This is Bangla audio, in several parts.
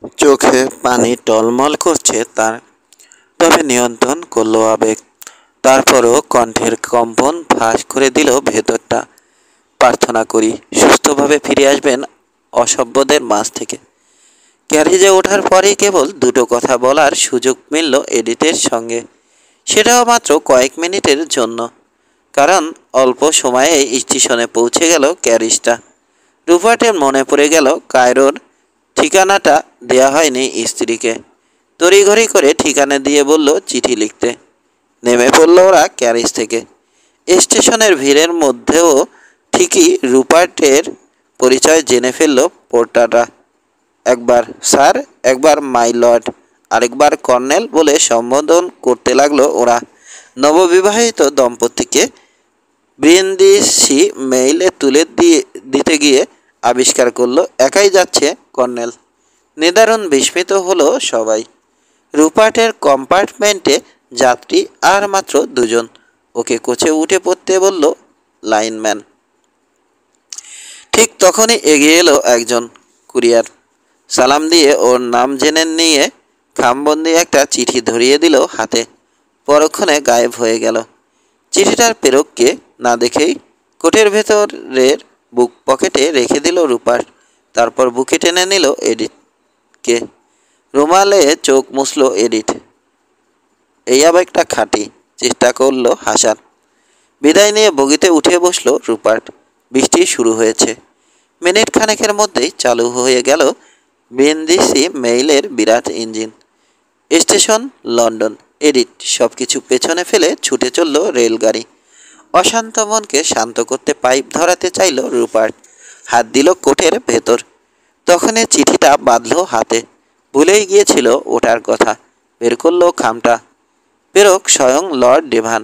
চোখে পানি টলমল করছে তার, তবে নিয়ন্ত্রণ করলো আবেগ। তারপরও কণ্ঠের কম্পন ফাঁস করে দিল ভেতরটা। প্রার্থনা করি সুস্থভাবে ফিরে আসবেন অসভ্যদের মাঝ থেকে। ক্যারেজে ওঠার পরেই কেবল দুটো কথা বলার সুযোগ মিলল এডিটের সঙ্গে, সেটাও মাত্র কয়েক মিনিটের জন্য। কারণ অল্প সময়ে স্টেশনে পৌঁছে গেল ক্যারিজটা। রুপার্টের মনে পড়ে গেল কায়রোর ঠিকানাটা দেয়া হয়নি স্ত্রীকে। তড়িঘড়ি করে ঠিকানা দিয়ে বলল চিঠি লিখতে। নেমে পড়ল ওরা ক্যারিজ থেকে। স্টেশনের ভিড়ের মধ্যেও ঠিকই রুপার্টের পরিচয় জেনে ফেলল পোর্টাররা। একবার স্যার, একবার মাই লর্ড, আরেকবার কর্নেল বলে সম্বোধন করতে লাগলো ওরা। নববিবাহিত দম্পতিকে ব্রিন্দিসি মেইলে তুলে দিতে গিয়ে আবিষ্কার করলো একাই যাচ্ছে কর্নেল। নিদারুণ বিস্মিত হলো সবাই। রুপার্টের কম্পার্টমেন্টে যাত্রী আর মাত্র দুজন। ওকে কোচে উঠে পড়তে বলল লাইনম্যান। ঠিক তখনই এগিয়ে এলো একজন কুরিয়ার। সালাম দিয়ে ওর নাম জেনে নিয়ে খামবন্দি একটা চিঠি ধরিয়ে দিল হাতে। পরক্ষণে গায়েব হয়ে গেল। চিঠিটার প্রেরককে না দেখেই কোটের ভেতরের বুক পকেটে রেখে দিল রুপার্ট। তারপর বুকে টেনে নিল এডিটকে। রুমালে চোখ মুছল এডিট। এই আবেগটা খাঁটি। চেষ্টা করলো হাসার। বিদায় নিয়ে বগিতে উঠে বসল রুপার্ট। বৃষ্টি শুরু হয়েছে। মিনিট খানেকের মধ্যেই চালু হয়ে গেল ব্রিন্দিসি মেইলের বিরাট ইঞ্জিন। Station London. এডিট সবকিছু পেছনে ফেলে ছুটে চলল রেলগাড়ি। অশান্ত মনকে শান্ত করতে পাইপ ধরাতে চাইল রুপার্ট। হাত দিল কোটের ভেতর। তখনই চিঠিটা বাঁধল হাতে। ভুলেই গিয়েছিল ওটার কথা। বের করলো খামটা। প্রেরক স্বয়ং লর্ড ডেভান।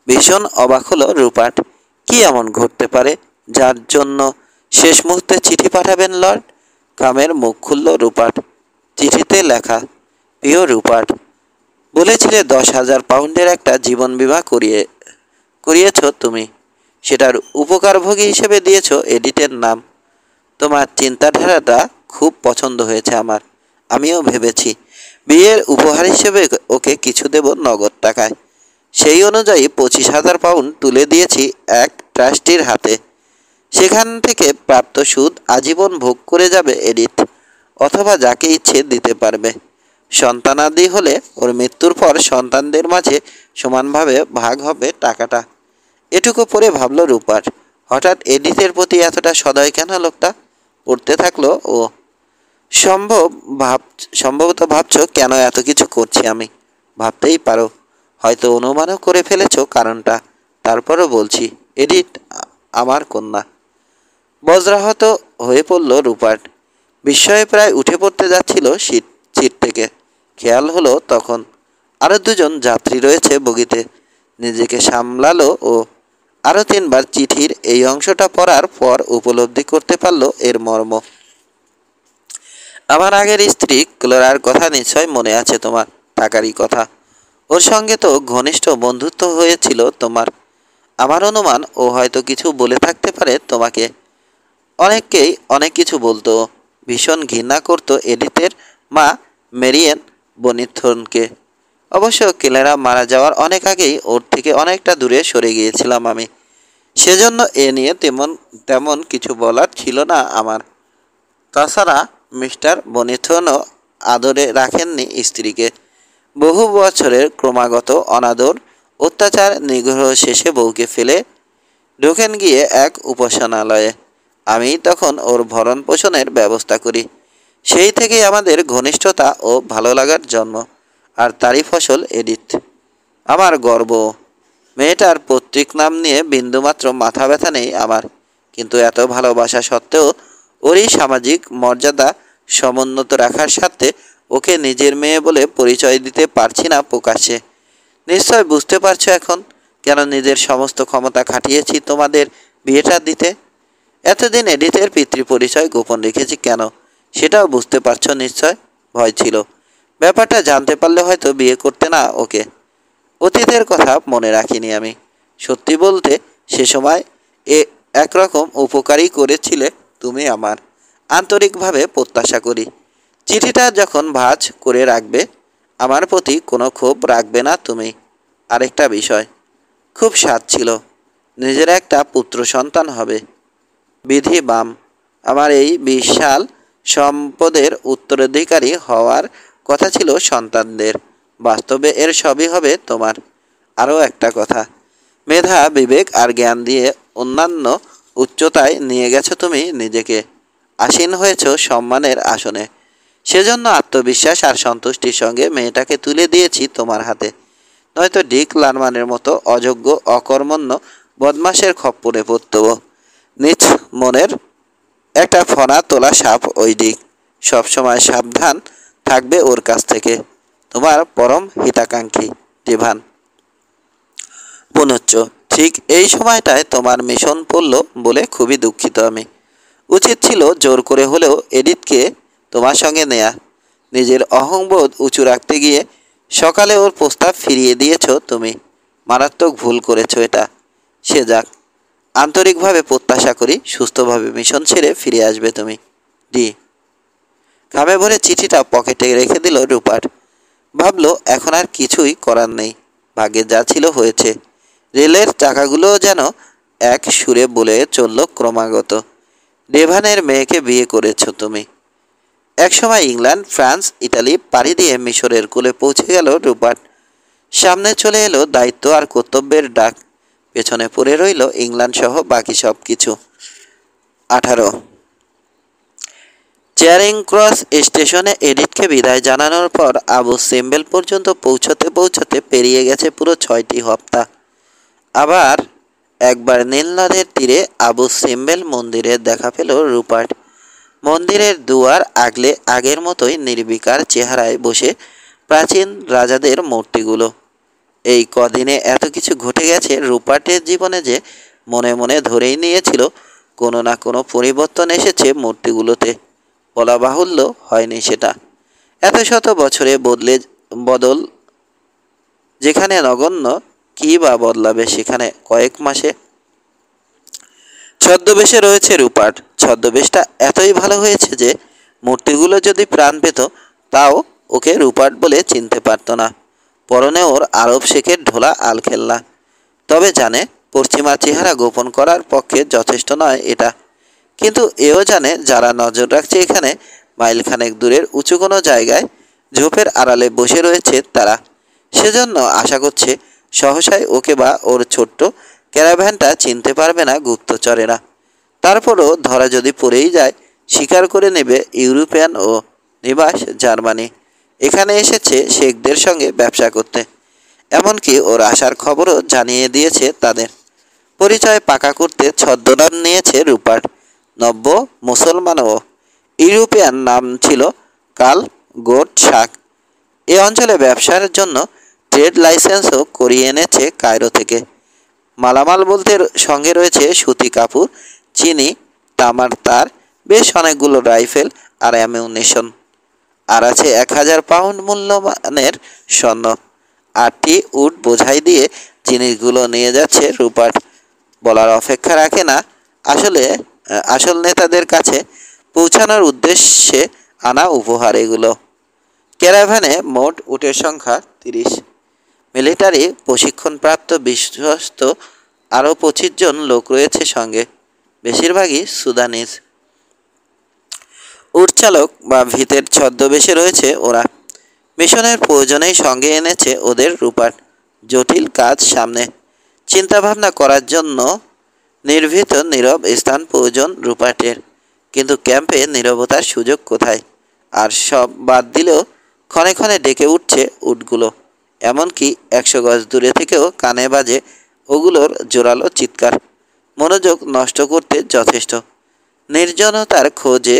ভীষণ অবাক হলো রুপার্ট। কি এমন ঘটতে পারে যার জন্য শেষ মুহূর্তে চিঠি পাঠাবেন লর্ড? খামের মুখ খুলল রুপার্ট। চিঠিতে লেখা, প্রিয় রুপার্ট, বলেছিলে 10,000 পাউন্ডের একটা জীবন বিমা করিয়েছ তুমি। সেটার উপকারভোগী হিসেবে দিয়েছ এডিটের নাম। তোমার চিন্তাধারাটা খুব পছন্দ হয়েছে আমার। আমিও ভেবেছি বিয়ের উপহার হিসেবে ওকে কিছু দেব নগদ টাকায়। সেই অনুযায়ী 25,000 পাউন্ড তুলে দিয়েছি এক ট্রাস্টির হাতে। সেখান থেকে প্রাপ্ত সুদ আজীবন ভোগ করে যাবে এডিট, অথবা যাকে ইচ্ছে দিতে পারবে। সন্তানাদি হলে ওর মৃত্যুর পর সন্তানদের মাঝে সমানভাবে ভাগ হবে টাকাটা। এটুকু পরে ভাবল রুপার্ট, হঠাৎ এডিটের প্রতি এতটা সদয় কেন লোকটা? পড়তে থাকলো ও। সম্ভবত ভাবছ কেন এত কিছু করছি আমি। ভাবতেই পারো, হয়তো অনুমানও করে ফেলেছ কারণটা। তারপরও বলছি, এডিট আমার কন্যা। বজ্রাহত হয়ে পড়ল রুপার্ট। বিস্ময়ে প্রায় উঠে পড়তে যাচ্ছিল সিট থেকে। খেয়াল হলো তখন আরও দুজন যাত্রী রয়েছে বগিতে। নিজেকে সামলালো ও। আরও 3বার চিঠির এই অংশটা পড়ার পর উপলব্ধি করতে পারল এর মর্ম। আমার আগের স্ত্রী ক্লোরার কথা নিশ্চয় মনে আছে তোমার। টাকারই কথা। ওর সঙ্গে তো ঘনিষ্ঠ বন্ধুত্ব হয়েছিল তোমার। আমার অনুমান ও হয়তো কিছু বলে থাকতে পারে তোমাকে। অনেককেই অনেক কিছু বলতো। ভীষণ ঘৃণা করত এডিথের মা মেরিয়েন বনিথনকে। অবশ্য ক্লেরা মারা যাওয়ার অনেক আগেই ওর থেকে অনেকটা দূরে সরে গিয়েছিলাম আমি। সেজন্য এ নিয়ে তেমন কিছু বলার ছিল না আমার। তাছাড়া মিস্টার বনিথনও আদরে রাখেননি স্ত্রীকে। বহু বছরের ক্রমাগত অনাদর, অত্যাচার, নিগ্রহ শেষে বউকে ফেলে ঢোকেন গিয়ে এক উপাসনালয়ে। আমি তখন ওর ভরণ পোষণের ব্যবস্থা করি। সেই থেকেই আমাদের ঘনিষ্ঠতা ও ভালো লাগার জন্ম। আর তারই ফসল এডিথ। আমার গর্ব। মেয়েটার পৈতৃক নাম নিয়ে বিন্দুমাত্র মাথা ব্যথা নেই আমার। কিন্তু এত ভালোবাসা সত্ত্বেও ওরই সামাজিক মর্যাদা সমুন্নত রাখার স্বার্থে ওকে নিজের মেয়ে বলে পরিচয় দিতে পারছি না প্রকাশ্যে। নিশ্চয় বুঝতে পারছো এখন কেন নিজের সমস্ত ক্ষমতা খাটিয়েছি তোমাদের বিয়েটা দিতে। এতদিন এডিথের পিতৃ পরিচয় গোপন রেখেছি কেন, সেটাও বুঝতে পারছো নিশ্চয়। ভয় ছিল। ব্যাপারটা জানতে পারলে হয়তো বিয়ে করতে না ওকে। অতীতের কথা মনে রাখিনি আমি। সত্যি বলতে সে সময় একরকম উপকারই করেছিলে তুমি আমার। আন্তরিকভাবে প্রত্যাশা করি চিঠিটা যখন ভাঁজ করে রাখবে, আমার প্রতি কোনো ক্ষোভ রাখবে না তুমি। আরেকটা বিষয়, খুব স্বাদ ছিল, নিজের একটা পুত্র সন্তান হবে। বিধি বাম, আমার এই বিশাল সম্পদের উত্তরাধিকারী হওয়ার কথা ছিল সন্তানদের, বাস্তবে এর সবই হবে তোমার। আরও একটা কথা, মেধা, বিবেক আর জ্ঞান দিয়ে অন্যান্য উচ্চতায় নিয়ে গেছো তুমি নিজেকে, আসীন হয়েছ সম্মানের আসনে। সেজন্য আত্মবিশ্বাস আর সন্তুষ্টির সঙ্গে মেয়েটাকে তুলে দিয়েছি তোমার হাতে, নয়তো ডিক লারমানের মতো অযোগ্য অকর্মণ্য বদমাসের খপ্পরে পড়ত। নিজ মনের একটা ফনা তোলা সাপ ওই ডিক, সবসময় সাবধান থাকবে ওর কাছ থেকে। তোমার পরম হিতাকাঙ্ক্ষী ডিভান। পুনচ্চ, ঠিক এই সময়টায় তোমার মিশন পড়ল বলে খুবই দুঃখিত আমি। উচিত ছিল জোর করে হলেও এডিথকে তোমার সঙ্গে নেয়া। নিজের অহংবোধ উঁচু রাখতে গিয়ে সকালে ওর প্রস্তাব ফিরিয়ে দিয়েছ তুমি। মারাত্মক ভুল করেছ এটা। সে যাক, আন্তরিকভাবে প্রত্যাশা করি সুস্থভাবে মিশন ছেড়ে ফিরে আসবে তুমি। ডি। ঘামে ভরে চিঠিটা পকেটে রেখে দিল রুপার্ট। ভাবল এখন আর কিছুই করার নেই, ভাগ্যে যা ছিল হয়েছে। রেলের চাকাগুলোও যেন এক সুরে বলে চলল ক্রমাগত, ডেভানের মেয়েকে বিয়ে করেছ তুমি। একসময় ইংল্যান্ড, ফ্রান্স, ইটালি পাড়ি দিয়ে মিশরের কোলে পৌঁছে গেল রুপার্ট। সামনে চলে এলো দায়িত্ব আর কর্তব্যের ডাক, পেছনে পড়ে রইল ইংল্যান্ড সহ বাকি সব কিছু। 18। চেয়ারিং ক্রস স্টেশনে এডিথকে বিদায় জানানোর পর আবু সিম্বেল পর্যন্ত পৌঁছতে পৌঁছতে পেরিয়ে গেছে পুরো 6টি হপ্তা। আবার একবার নীলনদের তীরে আবু সিম্বেল মন্দিরের দেখা পেল রুপার্ট। মন্দিরের দুয়ার আগলে আগের মতোই নির্বিকার চেহারায় বসে প্রাচীন রাজাদের মূর্তিগুলো। এই কদিনে এত কিছু ঘটে গেছে রুপার্টের জীবনে যে মনে মনে ধরেই নিয়েছিল কোনো না কোনো পরিবর্তন এসেছে মূর্তিগুলোতে। বলা বাহুল্য হয়নি সেটা। এত শত বছরে বদল যেখানে নগণ্য, কী বা বদলাবে সেখানে কয়েক মাসে। ছদ্মবেশে রয়েছে রুপার্ট। ছদ্মবেশটা এতই ভালো হয়েছে যে মূর্তিগুলো যদি প্রাণ পেত তাও ওকে রুপার্ট বলে চিনতে পারত না। পরনে ওর আরব শেখের ঢোলা আলখেল্লা। তবে জানে পশ্চিমা চেহারা গোপন করার পক্ষে যথেষ্ট নয় এটা। কিন্তু এও জানে যারা নজর রাখছে এখানে মাইলখানেক দূরের উঁচু কোনো জায়গায় ঝোপের আড়ালে বসে রয়েছে তারা। সেজন্য আশা করছে সহসায় ওকে বা ওর ছোট্ট ক্যারাভ্যানটা চিনতে পারবে না গুপ্তচরেরা। তারপরও ধরা যদি পড়েই যায়, স্বীকার করে নেবে ইউরোপিয়ান ও নিবাস জার্মানি। এখানে এসেছে শেখদের সঙ্গে ব্যবসা করতে। এমনকি ওর আসার খবরও জানিয়ে দিয়েছে তাদের। পরিচয় পাকা করতে ছদ্মনাম নিয়েছে রুপার্ট। নব্য মুসলমানও। ইউরোপিয়ান নাম ছিল কাল গোট শাক। এ অঞ্চলে ব্যবসার জন্য ট্রেড লাইসেন্সও করিয়ে এনেছে কায়রো থেকে। মালামাল বলতে সঙ্গে রয়েছে সুতি কাপড়, চিনি, তামার তার, বেশ অনেকগুলো রাইফেল আর অ্যামিউনিশন। আর আছে 1000 পাউন্ড মূল্যমানের স্বর্ণ। 8টি উট বোঝাই দিয়ে জিনিসগুলো নিয়ে যাচ্ছে রুপার্ট। বলার অপেক্ষা রাখে না, আসল নেতাদের কাছে পৌঁছানোর উদ্দেশ্যে আনা উপহার এগুলো। ক্যারাভ্যানে মোট উটের সংখ্যা 30। মিলিটারি প্রশিক্ষণপ্রাপ্ত বিশ্বস্ত আরও 25 জন লোক রয়েছে সঙ্গে, বেশিরভাগই সুদানিজ। উটচালক বা ভিতের ছদ্মবেশে রয়েছে ওরা। মিশনের প্রয়োজনেই সঙ্গে এনেছে ওদের রুপার্ট। জটিল কাজ সামনে, চিন্তাভাবনা করার জন্য নির্ভীত নীরব স্থান প্রয়োজন রুপার্টের। কিন্তু ক্যাম্পে নীরবতার সুযোগ কোথায়? আর সব বাদ দিলেও ক্ষণে ক্ষণে ডেকে উঠছে উটগুলো। এমনকি 100 গজ দূরে থেকেও কানে বাজে ওগুলোর জোরালো চিৎকার, মনোযোগ নষ্ট করতে যথেষ্ট। নির্জনতার খোঁজে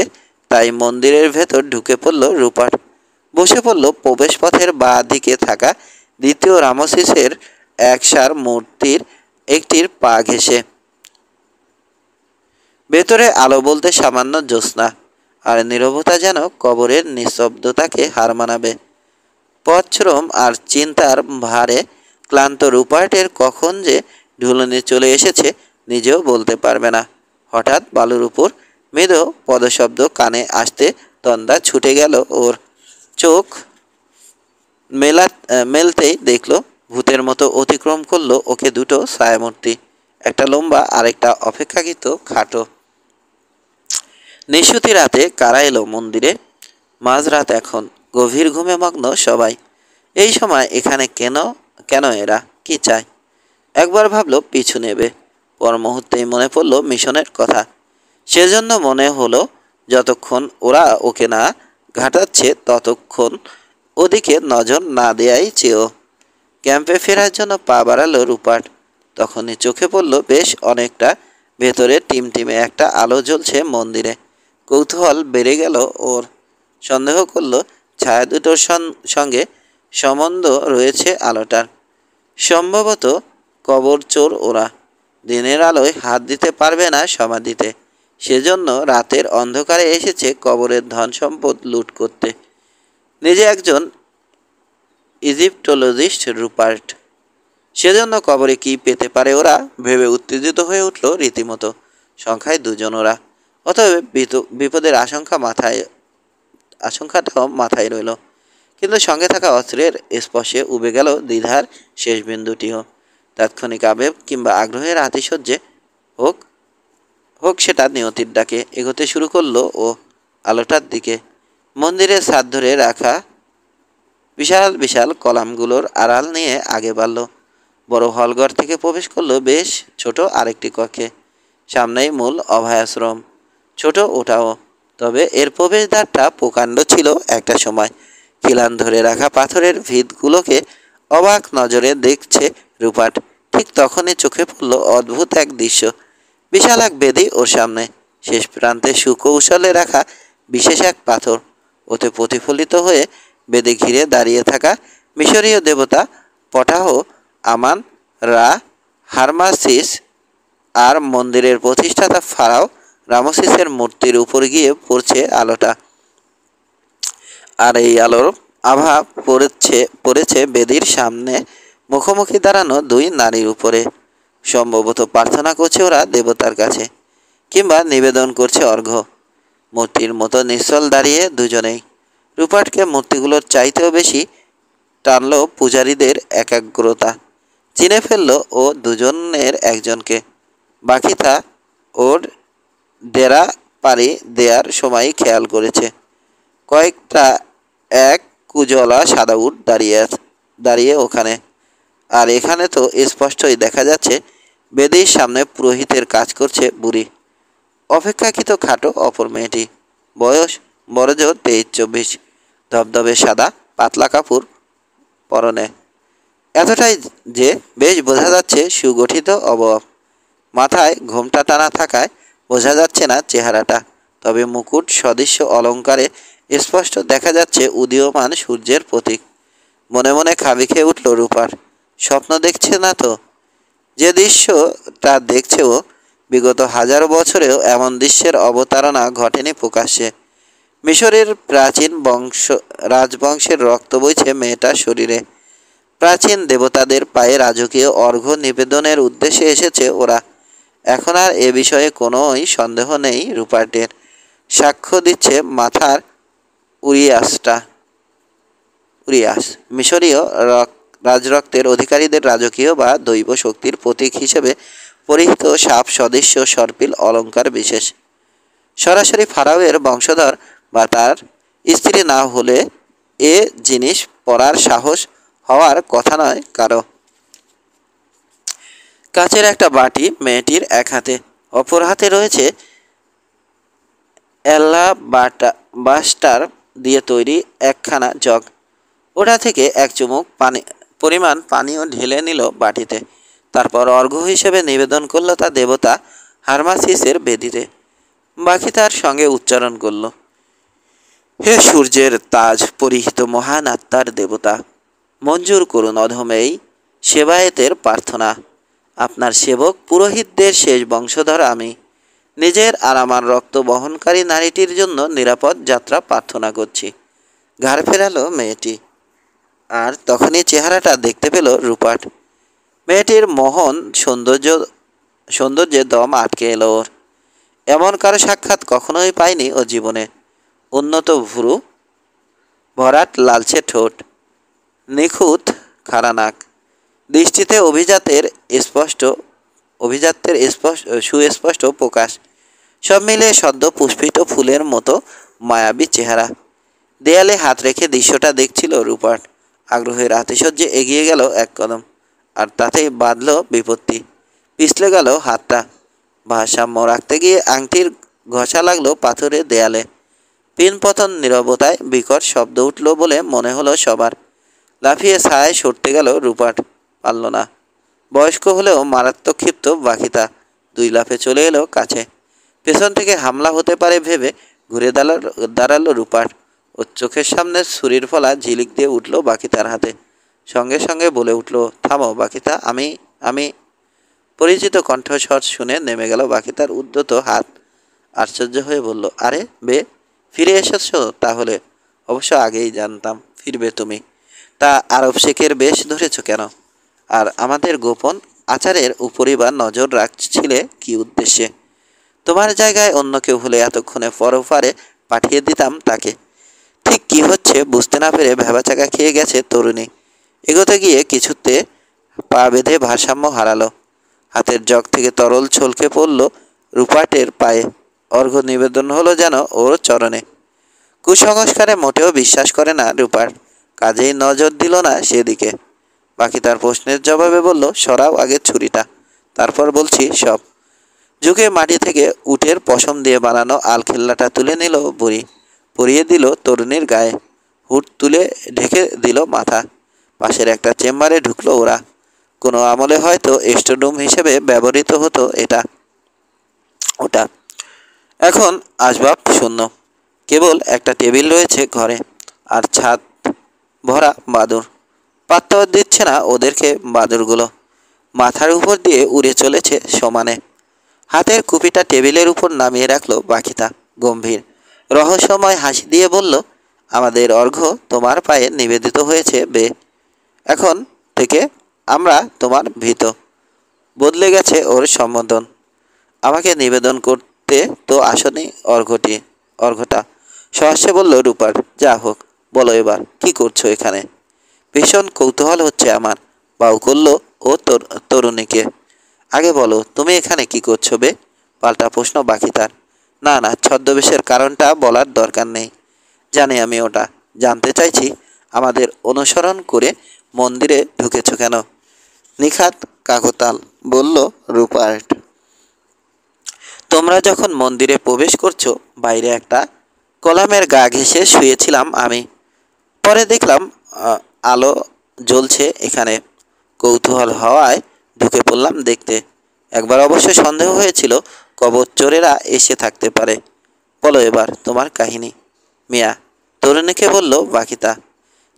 তাই মন্দিরের ভেতর ঢুকে পড়ল রুপার্ট। বসে পড়ল প্রবেশপথের বাঁ দিকে থাকা দ্বিতীয় রামসিসের একসার মূর্তির একটির পা ঘেঁষে। ভেতরে আলো বলতে সামান্য জ্যোৎস্না, আর নীরবতা যেন কবরের নিস্তব্ধতাকে হার মানাবে। পথশ্রম আর চিন্তার ভারে ক্লান্ত রুপার্টের কখন যে ঢুলুনি চলে এসেছে নিজেও বলতে পারবে না। হঠাৎ বালুর উপর মৃদু পদশব্দ কানে আসতে তন্দা ছুটে গেল ওর। চোখ মেলতেই দেখলো ভূতের মতো অতিক্রম করলো ওকে দুটো ছায়ামূর্তি, একটা লম্বা আরেকটা অপেক্ষাকৃত খাটো। নিশুতি রাতে কারা এলো মন্দিরে? মাঝরাত এখন, গভীর ঘুমে মগ্ন সবাই। এই সময় এখানে কেন? কেন এরা কি চায়? একবার ভাবলো পিছু নেবে, পর মুহূর্তেই মনে পড়ল মিশনের কথা। সেজন্য মনে হলো যতক্ষণ ওরা ওকে না ঘাটাচ্ছে ততক্ষণ ওদিকে নজর না দেয়াই চেয়েও। ক্যাম্পে ফেরার জন্য পা বাড়ালো রুপার্ট। তখনই চোখে পড়ল বেশ অনেকটা ভেতরে টিমটিমে একটা আলো জ্বলছে মন্দিরে। কৌতূহল বেড়ে গেল ওর। সন্দেহ করল ছায়া দুটোর সঙ্গে সম্বন্ধ রয়েছে আলোটার। সম্ভবত কবর চোর ওরা, দিনের আলোয় হাত দিতে পারবে না সমাধিতে, সেজন্য রাতের অন্ধকারে এসেছে কবরের ধন সম্পদ লুট করতে। নিজে একজন ইজিপ্টোলজিস্ট রুপার্ট, সেজন্য কবরে কি পেতে পারে ওরা ভেবে উত্তেজিত হয়ে উঠল রীতিমতো। সংখ্যায় দুজন ওরা, অতএব বিপদের আশঙ্কাটাও মাথায় রইল। কিন্তু সঙ্গে থাকা অস্ত্রের স্পর্শে উবে গেল দ্বিধার শেষ বিন্দুটিও। তাৎক্ষণিক আবেগ কিংবা আগ্রহের আতিশয্যে হোক হোক সেটা নিয়তির ডাকে এগোতে শুরু করলো ও আলোটার দিকে। মন্দিরের ছাদ ধরে রাখা বিশাল বিশাল কলামগুলোর আড়াল নিয়ে আগে বাড়ল। বড় হলঘর থেকে প্রবেশ করলো বেশ ছোট আরেকটি কক্ষে। সামনেই মূল অভয়াশ্রম, ছোট ওটাও, তবে এর প্রবেশদ্বারটা প্রকাণ্ড ছিল একটা সময়। খিলান ধরে রাখা পাথরের ভিতগুলোকে অবাক নজরে দেখছে রুপার্ট। ঠিক তখনই চোখে পড়ল অদ্ভুত এক দৃশ্য। বিশাল এক বেদি ওর সামনে, শেষ প্রান্তে সুকৌশলে রাখা বিশেষ এক পাথর। ওতে প্রতিফলিত হয়ে বেদে ঘিরে দাঁড়িয়ে থাকা মিশরীয় দেবতা পটাহ, আমান, রা, হারমাসিস আর মন্দিরের প্রতিষ্ঠাতা ফারাও রামসিসের মূর্তির উপর গিয়ে পড়ছে আলোটা। আর এই আলোর আভা পড়েছে বেদির সামনে মুখোমুখি দাঁড়ানো দুই নারীর উপরে। সম্ভবত প্রার্থনা করছে ওরা দেবতার কাছে, কিংবা নিবেদন করছে অর্ঘ্য। মূর্তির মতো নিশ্চল দাঁড়িয়ে দুজনেই। রুপার্টকে মূর্তিগুলোর চাইতেও বেশি টানল পূজারীদের একাগ্রতা। চিনে ফেলল ও দুজনের একজনকে। বাকিটা ওর ডেরা পাড়ি দেওয়ার সময় খেয়াল করেছে। কয়েকটা এক কুজলা সাদা উট দাঁড়িয়ে ওখানে। আর এখানে তো স্পষ্টই দেখা যাচ্ছে বেদির সামনে পুরোহিতের কাজ করছে বুড়ি, অপেক্ষাকৃত খাটো অপর মেয়েটি। বয়স বড়জোর 23-24, ধবধবে সাদা পাতলা কাপড় পরনে। এতটাই যে বেশ বোঝা যাচ্ছে সুগঠিত অবয়ব। মাথায় ঘোমটা টানা থাকায় বোঝা যাচ্ছে না চেহারাটা, তবে মুকুট সদৃশ্য অলঙ্কারে স্পষ্ট দেখা যাচ্ছে উদীয়মান সূর্যের প্রতীক। মনে মনে খাবি খেয়ে উঠল রূপার। স্বপ্ন দেখছে না তো? যে দৃশ্যটা দেখছে ও, বিগত হাজারো বছরেও এমন দৃশ্যের অবতারণা ঘটেনি প্রকাশ্যে। মিশরের প্রাচীন রাজবংশের রক্ত বইছে মেয়েটার শরীরে। প্রাচীন দেবতাদের পায়ে রাজকীয় অর্ঘ্য নিবেদনের উদ্দেশ্যে এসেছে ওরা। এখন আর এ বিষয়ে কোনোই সন্দেহ নেই রুপার্টের। সাক্ষ্য দিচ্ছে মাথার উরিয়াস মিশরীয় রাজরক্তের অধিকারীদের রাজকীয় বা দৈব শক্তির প্রতীক হিসেবে পরিহিত সাপ সদৃশ্য সর্পিল অলঙ্কার বিশেষ। সরাসরি ফারাওয়ের বংশধর বা তার স্ত্রী না হলে এ জিনিস পরার সাহস হওয়ার কথা নয় কারো। কাচের একটা বাটি মেয়েটির এক হাতে, অপর হাতে রয়েছে অ্যালাবাস্টার দিয়ে তৈরি একখানা জগ। ওটা থেকে এক চুমুক পরিমাণ পানীয় ঢেলে নিল বাটিতে। তারপর অর্ঘ্য হিসেবে নিবেদন করল তা দেবতা হারমাসিসের বেদিতে। বাকি তার সঙ্গে উচ্চারণ করল, হে সূর্যের তাজ পরিহিত মহান আত্মার দেবতা, মঞ্জুর করুন অধমেই সেবায়েতের প্রার্থনা। আপনার সেবক পুরোহিতদের শেষ বংশধর আমি। নিজের আর আমার রক্ত বহনকারী নারীটির জন্য নিরাপদ যাত্রা প্রার্থনা করছি। ঘাড় ফেরালো মেয়েটি। আর তখনই চেহারাটা দেখতে পেল রুপার্ট। মেয়েটির মোহন সৌন্দর্যে দম আটকে এলো ওর। এমন কারো সাক্ষাৎ কখনোই পায়নি ও জীবনে। উন্নত ভ্রু, ভরাট লালচে ঠোঁট, নিখুঁত খাড়া নাক, দৃষ্টিতে অভিজাত্যের সুস্পষ্ট প্রকাশ, সব মিলে সদ্য পুষ্পিত ফুলের মতো মায়াবী চেহারা। দেয়ালে হাত রেখে দৃশ্যটা দেখছিল রুপার্ট। আগ্রহের আতিশয্যে এগিয়ে গেল এক কদম, আর তাতেই বাঁধল বিপত্তি। পিছলে গেল হাতটা। ভারসাম্য রাখতে গিয়ে আংটির ঘষা লাগলো পাথরের দেয়ালে। পিনপতন নীরবতায় বিকট শব্দ উঠল বলে মনে হলো সবার। লাফিয়ে ছায়ায় সরতে গেল রুপার্ট, পারল না। বয়স্ক হলেও মারাত্মক ক্ষিপ্ত বাকিতা 2 লাফে চলে এলো কাছে। পেছন থেকে হামলা হতে পারে ভেবে ঘুরে দাঁড়ালো রুপার্ট। ওর চোখের সামনে ছুরির ফলা ঝিলিক দিয়ে উঠল বাকিতার হাতে। সঙ্গে সঙ্গে বলে উঠল, থামো বাকিতা, আমি। পরিচিত কণ্ঠস্বর শুনে নেমে গেল বাকিতার উদ্যত হাত। আশ্চর্য হয়ে বলল, আরে বে, ফিরে এসেছো তাহলে? অবশ্য আগেই জানতাম ফিরবে তুমি। তা আরব শেখের বেশ ধরেছ কেন? আর আমাদের গোপন আচারের উপরই বা নজর রাখছিলে কি উদ্দেশ্যে? তোমার জায়গায় অন্য কেউ হলে এতক্ষণে পরপারে পাঠিয়ে দিতাম তাকে। ঠিক কি হচ্ছে বুঝতে না পেরে ভ্যাবাচাকা খেয়ে গেছে তরুণী। এগোতে গিয়ে কিছুতে পা বেঁধে ভারসাম্য হারালো। হাতের জগ থেকে তরল ছলকে পড়ল রুপার্টের পায়ে। অর্ঘ্য নিবেদন হলো যেন ওর চরণে। কুসংস্কারে মোটেও বিশ্বাস করে না রুপার্ট, কাজেই নজর দিল না সেদিকে। বাকি তার প্রশ্নের জবাবে বলল, সরাও আগে ছুরিটা, তারপর বলছি সব। ঝুঁকে মাটি থেকে উটের পশম দিয়ে বানানো আলখেল্লাটা তুলে নিল বুড়ি। পরিয়ে দিল তরুণীর গায়ে। হুট তুলে ঢেকে দিল মাথা। পাশের একটা চেম্বারে ঢুকলো ওরা। কোনো আমলে হয়তো স্টোররুম হিসেবে ব্যবহৃত হতো এটা ওটা। এখন আসবাব শূন্য, কেবল একটা টেবিল রয়েছে ঘরে, আর ছাদ ভরা বাদুড়। পাত্তাও দিচ্ছে না ওদেরকে বাদুড়গুলো। মাথার উপর দিয়ে উড়ে চলেছে সমানে। হাতের কুপিটা টেবিলের উপর নামিয়ে রাখলো বাকিতা, গম্ভীর রহস্যময় হাসি দিয়ে বলল, আমাদের অর্ঘ্য তোমার পায়ে নিবেদিত হয়েছে বে। এখন থেকে আমরা তোমার ভীত। বদলে গেছে ওর সম্বোধন। আমাকে নিবেদন করতে তো আসনি অর্ঘ্যটা, সহসে বলল রুপার্ট। যা হোক, বলো এবার কি করছো এখানে? ভীষণ কৌতূহল হচ্ছে আমার, বাউ করল ও তরুণীকে। আগে বলো তুমি এখানে কি করছো বে? পাল্টা প্রশ্ন বাকি তার। না না, ছদ্মবেশের কারণটা বলার দরকার নেই, জানি আমি ওটা। জানতে চাইছি আমাদের অনুসরণ করে মন্দিরে ঢুকেছো কেন? নিখাত কাকতাল বলল রুপার্ট। তোমরা যখন মন্দিরে প্রবেশ করছো, বাইরে একটা কলামের গা ঘেঁষে শুয়েছিলাম আমি। পরে দেখলাম আলো জ্বলছে এখানে। কৌতূহল হওয়ায় ঢুকে পড়লাম দেখতে। একবার অবশ্য সন্দেহ হয়েছিল কবর চোরেরা এসে থাকতে পারে। বলো এবার তোমার কাহিনী। মিয়া, তরুণীকে বলল বাকিতা।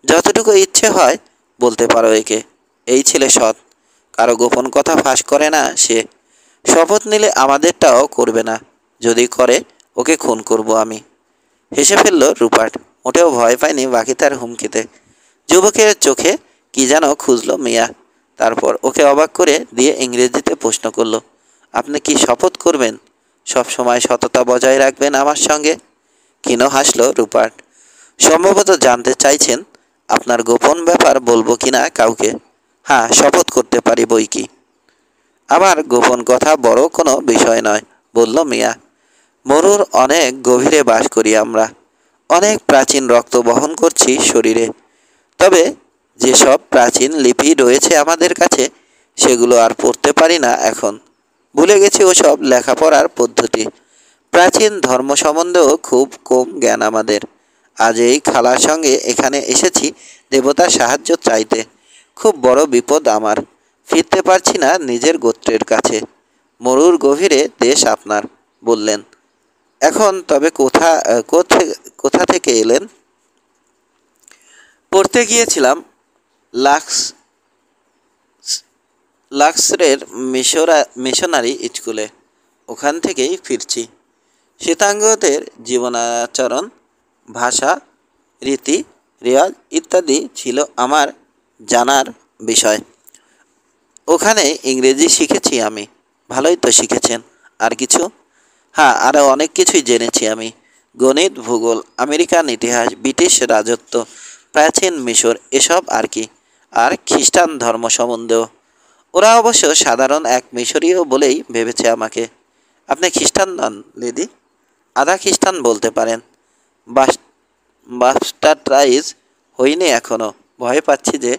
যতটুকু ইচ্ছে হয় বলতে পারো একে। এই ছেলে সৎ, কারো গোপন কথা ফাঁস করে না সে। শপথ নিলে আমাদেরটাও করবে না। যদি করে ওকে খুন করব আমি। হেসে ফেলল রুপার্ট। মোটেও ভয় পায়নি বাকিতার হুমকিতে। যুবকের চোখে কি যেন খুঁজল মিয়া। তারপর ওকে অবাক করে দিয়ে ইংরেজিতে প্রশ্ন করল, আপনি কি শপথ করবেন সব সময় সততা বজায় রাখবেন আমার সঙ্গে? ক্ষীণ হাসল রুপার্ট। সম্ভবত জানতে চাইছেন আপনার গোপন ব্যাপার বলবো কিনা কাউকে। হ্যাঁ, শপথ করতে পারি বই কি। আমার গোপন কথা বড় কোনো বিষয় নয়, বলল মিয়া। মরুর অনেক গভীরে বাস করি আমরা। অনেক প্রাচীন রক্ত বহন করছি শরীরে। তবে যেসব প্রাচীন লিপি রয়েছে আমাদের কাছে, সেগুলো আর পড়তে পারি না এখন। ভুলে গেছি ওসব লেখাপড়ার পদ্ধতি। প্রাচীন ধর্ম সম্বন্ধেও খুব কম জ্ঞান আমাদের। আজ এই খালার সঙ্গে এখানে এসেছি দেবতার সাহায্য চাইতে। খুব বড় বিপদ আমার। ফিরতে পারছি না নিজের গোত্রের কাছে। মরুর গভীরে দেশ আপনার বললেন। এখন তবে কোথা থেকে এলেন? পড়তে গিয়েছিলাম লাক্সরের মিশনারি স্কুলে। ওখান থেকেই ফিরছি। শ্বেতাঙ্গদের জীবনাচরণ, ভাষা, রীতি রেওয়াজ ইত্যাদি ছিল আমার জানার বিষয়। ওখানে ইংরেজি শিখেছি আমি। ভালোই তো শিখেছেন। আর কিছু? হ্যাঁ, আরও অনেক কিছুই জেনেছি আমি। গণিত, ভূগোল, আমেরিকান ইতিহাস, ব্রিটিশ রাজত্ব, প্রাচীন মিশর এসব আর কি, আর খ্রিস্টান ধর্ম সম্বন্ধেও। ওরা অবশ্য সাধারণ এক মিশরীয় বলেই ভেবেছে আমাকে। আপনি খ্রিস্টান নন লেডি? আধা খ্রিস্টান বলতে পারেন। বাপটাইজ হইনি এখনো। ভয় পাচ্ছি যে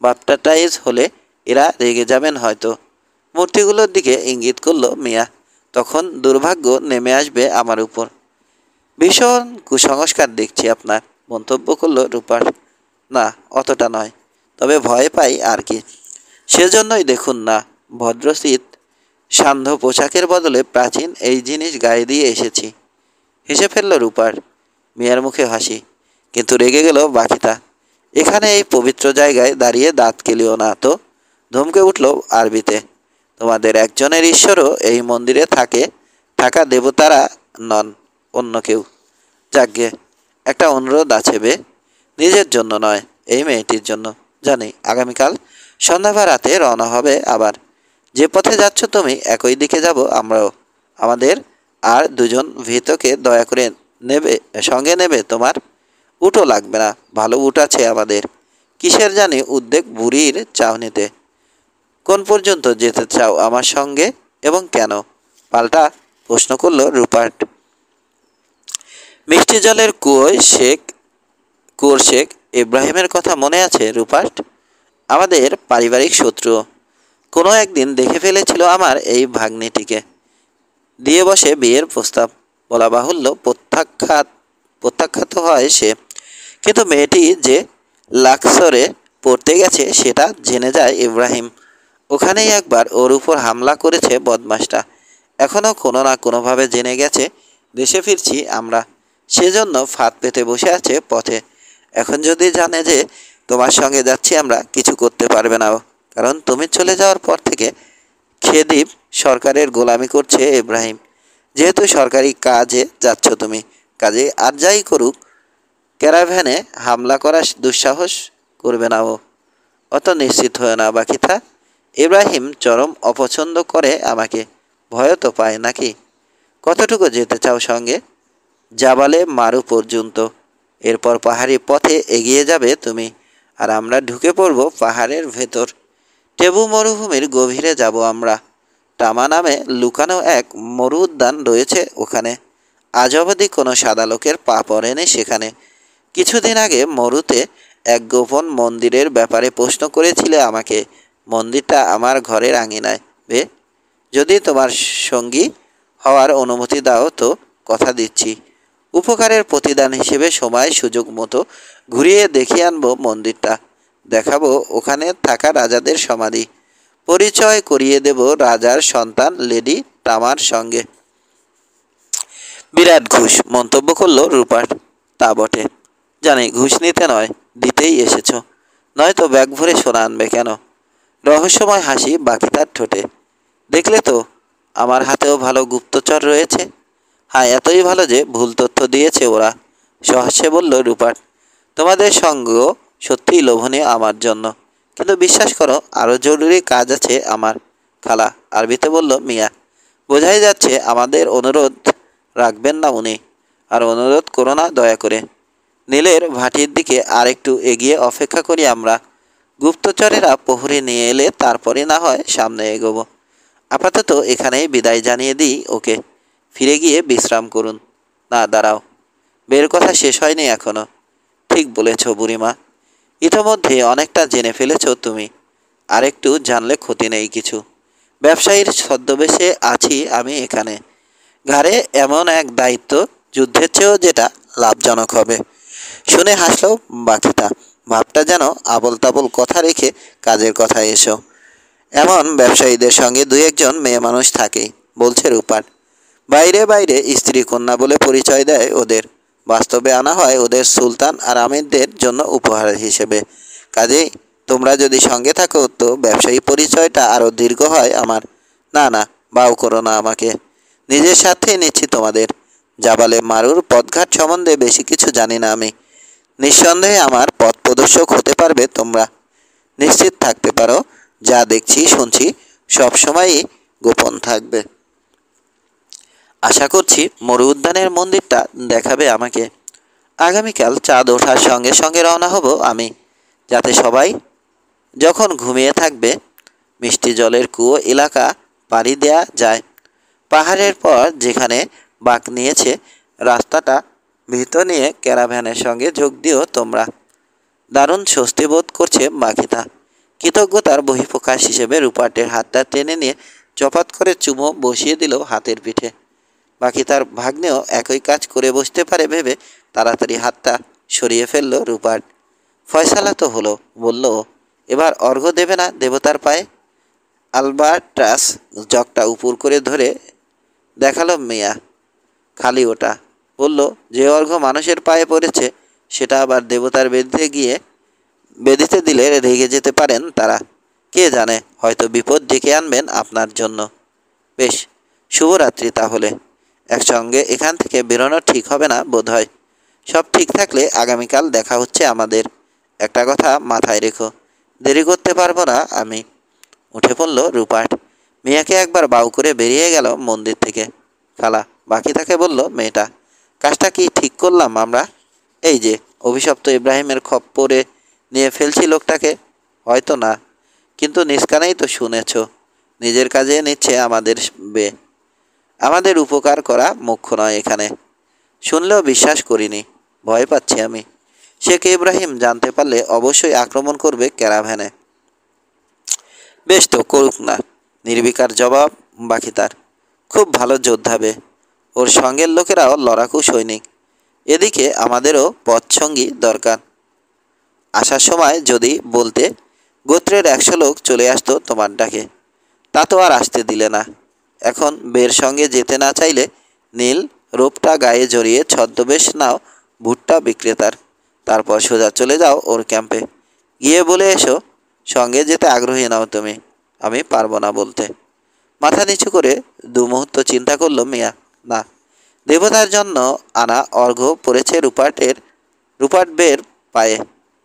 বাপটাইজ হলে এরা রেগে যাবেন হয়তো। মূর্তিগুলোর দিকে ইঙ্গিত করল মিয়া। তখন দুর্ভাগ্য নেমে আসবে আমার উপর। ভীষণ কুসংস্কার দেখছি আপনার, মন্তব্য করল রূপার। না, অতটা নয়, তবে ভয় পাই আর কি। সেজন্যই দেখুন না, ভদ্রশীত সান্ধ্য পোশাকের বদলে প্রাচীন এই জিনিস গায়ে দিয়ে এসেছি। হেসে ফেলল রূপার। মিয়ার মুখে হাসি, কিন্তু রেগে গেল বাকিটা। এখানে এই পবিত্র জায়গায় দাঁড়িয়ে দাঁত কেলিও না তো। ধমকে উঠল আরবিতে। তোমাদের একজনের ঈশ্বরও এই মন্দিরে থাকা দেবতারা নন, অন্য কেউ। যাকগে, একটা অনুরোধ আছে বে। নিজের জন্য নয়, এই মেয়েটির জন্য। জানি আগামীকাল সন্ধ্যা বা রাতে রওনা হবে আবার। যে পথে যাচ্ছ তুমি একই দিকে যাব আমরাও। আমাদের আর দুজন ভীতকে দয়া করে সঙ্গে নেবে তোমার? উটও লাগবে না, ভালো উট আছে আমাদের। কিসের জানি উদ্বেগ বুড়ির চাউনিতে। কোন পর্যন্ত যেতে চাও আমার সঙ্গে এবং কেন? পাল্টা প্রশ্ন করল রুপার্ট। মিষ্টি জলের কুয়োর শেখ ইব্রাহিমের কথা মনে আছে রুপার্ট? আমাদের পারিবারিক শত্রু। কোনো একদিন দেখে ফেলেছিল আমার এই ভাগ্নিটিকে। দিয়ে বসে বিয়ের প্রস্তাব। বলা বাহুল্য প্রত্যাখ্যাত হয় সে। কিন্তু মেয়েটি যে লাক্সরে পড়তে গেছে সেটা জেনে যায় ইব্রাহিম। ওখানেই একবার ওর উপর হামলা করেছে বদমাসটা। এখনও কোনো না কোনোভাবে জেনে গেছে দেশে ফিরছি আমরা। সেজন্য ফাঁদ পেতে বসে আছে পথে। এখন যদি জানে যে তোমার সঙ্গে যাচ্ছি আমরা, কিছু করতে পারবে না। কারণ তুমি চলে যাওয়ার পর থেকে খেদিব সরকারের গোলামি করছে ইব্রাহিম। যেহেতু সরকারি কাজে যাচ্ছ তুমি, কাজে আর যাই করুক, ক্যারাভ্যানে হামলা করার দুঃসাহস করবে না ও। অত নিশ্চিত হয়ে না বাকিটা। ইব্রাহিম চরম অপছন্দ করে আমাকে। ভয় তো পায় নাকি? কতটুকু যেতে চাও সঙ্গে? জাবালে মারু পর্যন্ত। এরপর পাহাড়ি পথে এগিয়ে যাবে তুমি, আর আমরা ঢুকে পড়ব পাহাড়ের ভেতর। টেবু মরুভূমির গভীরে যাব আমরা। টামা নামে লুকানো এক মরু উদ্যান রয়েছে ওখানে। আজ অবধি কোনো সাদা লোকের পা পড়েনি সেখানে। কিছুদিন আগে মরুতে এক গোপন মন্দিরের ব্যাপারে প্রশ্ন করেছিলে আমাকে। মন্দিরটা আমার ঘরের আঙিনায় বে। যদি তোমার সঙ্গী হওয়ার অনুমতি দাও তো কথা দিচ্ছি, উপকারের প্রতিদান হিসেবে সময় সুযোগ মতো ঘুরিয়ে দেখিয়ে আনবো মন্দিরটা। দেখাবো ওখানে থাকা রাজাদের সমাধি। পরিচয় করিয়ে দেব রাজার সন্তান লেডি টামার সঙ্গে। বিরাট ঘুষ, মন্তব্য করল রুপার্ট। তা বটে, জানি ঘুষ নিতে নয়, দিতেই এসেছ। নয়তো ব্যাগ ভরে সোনা আনবে কেন? রহস্যময় হাসি বাকি তার ঠোঁটে। দেখলে তো, আমার হাতেও ভালো গুপ্তচর রয়েছে। হ্যাঁ, এতই ভালো যে ভুল তথ্য দিয়েছে ওরা, সহসে বলল রুপার্ট। তোমাদের সঙ্গ সত্যিই লোভনীয় আমার জন্য, কিন্তু বিশ্বাস করো আরও জরুরি কাজ আছে আমার। খালা, আরবিতে বলল মিয়া। বোঝাই যাচ্ছে আমাদের অনুরোধ রাখবেন না উনি। আর অনুরোধ করো না দয়া করে। নীলের ভাটির দিকে আর একটু এগিয়ে অপেক্ষা করি আমরা। গুপ্তচরেরা প্রহরী নিয়ে এলে তারপরে না হয় সামনে এগোবো। আপাতত এখানেই বিদায় জানিয়ে দিই ওকে। ফিরে গিয়ে বিশ্রাম করুন। না, দাঁড়াও, বের কথা শেষ হয়নি এখনো। ঠিক বলেছ বুড়িমা, ইতোমধ্যে অনেকটা জেনে ফেলেছ তুমি। আরেকটু জানলে ক্ষতি নেই কিছু। ব্যবসায়ীর ছদ্মবেশে আছি আমি এখানে। ঘাড়ে এমন এক দায়িত্ব, যুদ্ধের চেয়েও যেটা লাভজনক হবে। শুনে হাসল বাকিটা। ভাবটা যেন আবল তাবল কথা রেখে কাজের কথা এসো। এমন ব্যবসায়ীদের সঙ্গে দুই একজন মেয়ে মানুষ থাকেই, বলছে রূপার। বাইরে বাইরে স্ত্রী কন্যা বলে পরিচয় দেয় ওদের। বাস্তবে আনা হয় ওদের সুলতান আর আমিরদের জন্য উপহার হিসেবে। কাজেই তোমরা যদি সঙ্গে থাকো তো ব্যবসায়ী পরিচয়টা আরও দীর্ঘ হয় আমার। না না, বাউ করো না আমাকে। নিজের স্বার্থেই নিচ্ছি তোমাদের। জাবালে মারুর পথঘাট সম্বন্ধে বেশি কিছু জানি না আমি। নিঃসন্দেহে আমার পথ প্রদর্শক হতে পারবে তোমরা। নিশ্চিত থাকতে পারো, যা দেখছি শুনছি সবসময়ই গোপন থাকবে। আশা করছি মরু উদ্যানের মন্দিরটা দেখাবে আমাকে। আগামীকাল চাঁদ ওঠার সঙ্গে সঙ্গে রওনা হব আমি, যাতে সবাই যখন ঘুমিয়ে থাকবে মিষ্টি জলের কুয়ো এলাকা পাড়ি দেয়া যায়। পাহাড়ের পর যেখানে বাঁক নিয়েছে রাস্তাটা ভিতর নিয়ে ক্যারাভ্যানের সঙ্গে যোগ দিও তোমরা। দারুণ স্বস্তি বোধ করছে বাকিটা। কৃতজ্ঞতার বহিঃপ্রকাশ হিসেবে রূপাটের হাতটা টেনে নিয়ে চপাত করে চুমো বসিয়ে দিল হাতের পিঠে। বাকি তার ভাগ্নেও একই কাজ করে বসতে পারে ভেবে তাড়াতাড়ি হাতটা সরিয়ে ফেলল রূপাট। ফয়সালা তো হলো, বলল, এবার অর্ঘ্য দেবে না দেবতার পায়ে? আলবার্টাস জগটা উপর করে ধরে দেখালো মিয়া। খালি ওটা। বলল, যে অর্ঘ্য মানুষের পায়ে পড়েছে সেটা আবার দেবতার বেদিতে দিলে রেগে যেতে পারেন তারা। কে জানে, হয়তো বিপদ ডেকে আনবেন আপনার জন্য। বেশ, শুভরাত্রি তাহলে। একসঙ্গে এখান থেকে বেরোনো ঠিক হবে না বোধহয়। সব ঠিক থাকলে আগামীকাল দেখা হচ্ছে আমাদের। একটা কথা মাথায় রেখো, দেরি করতে পারবো না আমি। উঠে পড়ল রূপাট। মিয়াকে একবার বাউ করে বেরিয়ে গেল মন্দির থেকে। খালা বাকি তাকে বলল, মেয়েটা, কাজটা কি ঠিক করলাম আমরা? এই যে অভিশপ্ত ইব্রাহিমের খপ্পরে নিয়ে ফেলছি লোকটাকে। হয়তো না, কিন্তু নিষ্কানেই তো শুনেছ, নিজের কাজে নিচ্ছে আমাদের উপকার করা মুখ্য নয় এখানে। শুনলেও বিশ্বাস করিনি, ভয় পাচ্ছি আমি। শেখ ইব্রাহিম জানতে পারলে অবশ্যই আক্রমণ করবে ক্যারাভ্যানে। বেশ তো, করুক না। নির্বিকার জবাব বাকি তার। খুব ভালো যোদ্ধাবে, ওর সঙ্গের লোকেরাও লড়াকু সৈনিক। এদিকে আমাদেরও পথসঙ্গী দরকার। আসার সময় যদি বলতে গোত্রের 100 লোক চলে আসতো তোমার ডাকে, তা তো আর আসতে দিলে না। এখন বের সঙ্গে যেতে না চাইলে নীল রূপটা গায়ে জড়িয়ে ছদ্মবেশ নাও ভুট্টা বিক্রেতার। তারপর সোজা চলে যাও ওর ক্যাম্পে, গিয়ে বলে এসো সঙ্গে যেতে আগ্রহী নাও তুমি। আমি পারবো না বলতে। মাথা নিচু করে 2 মুহূর্ত চিন্তা করল মিয়া। না, দেবতার জন্য আনা অর্ঘ্য পড়েছে রূপাট বের পায়ে।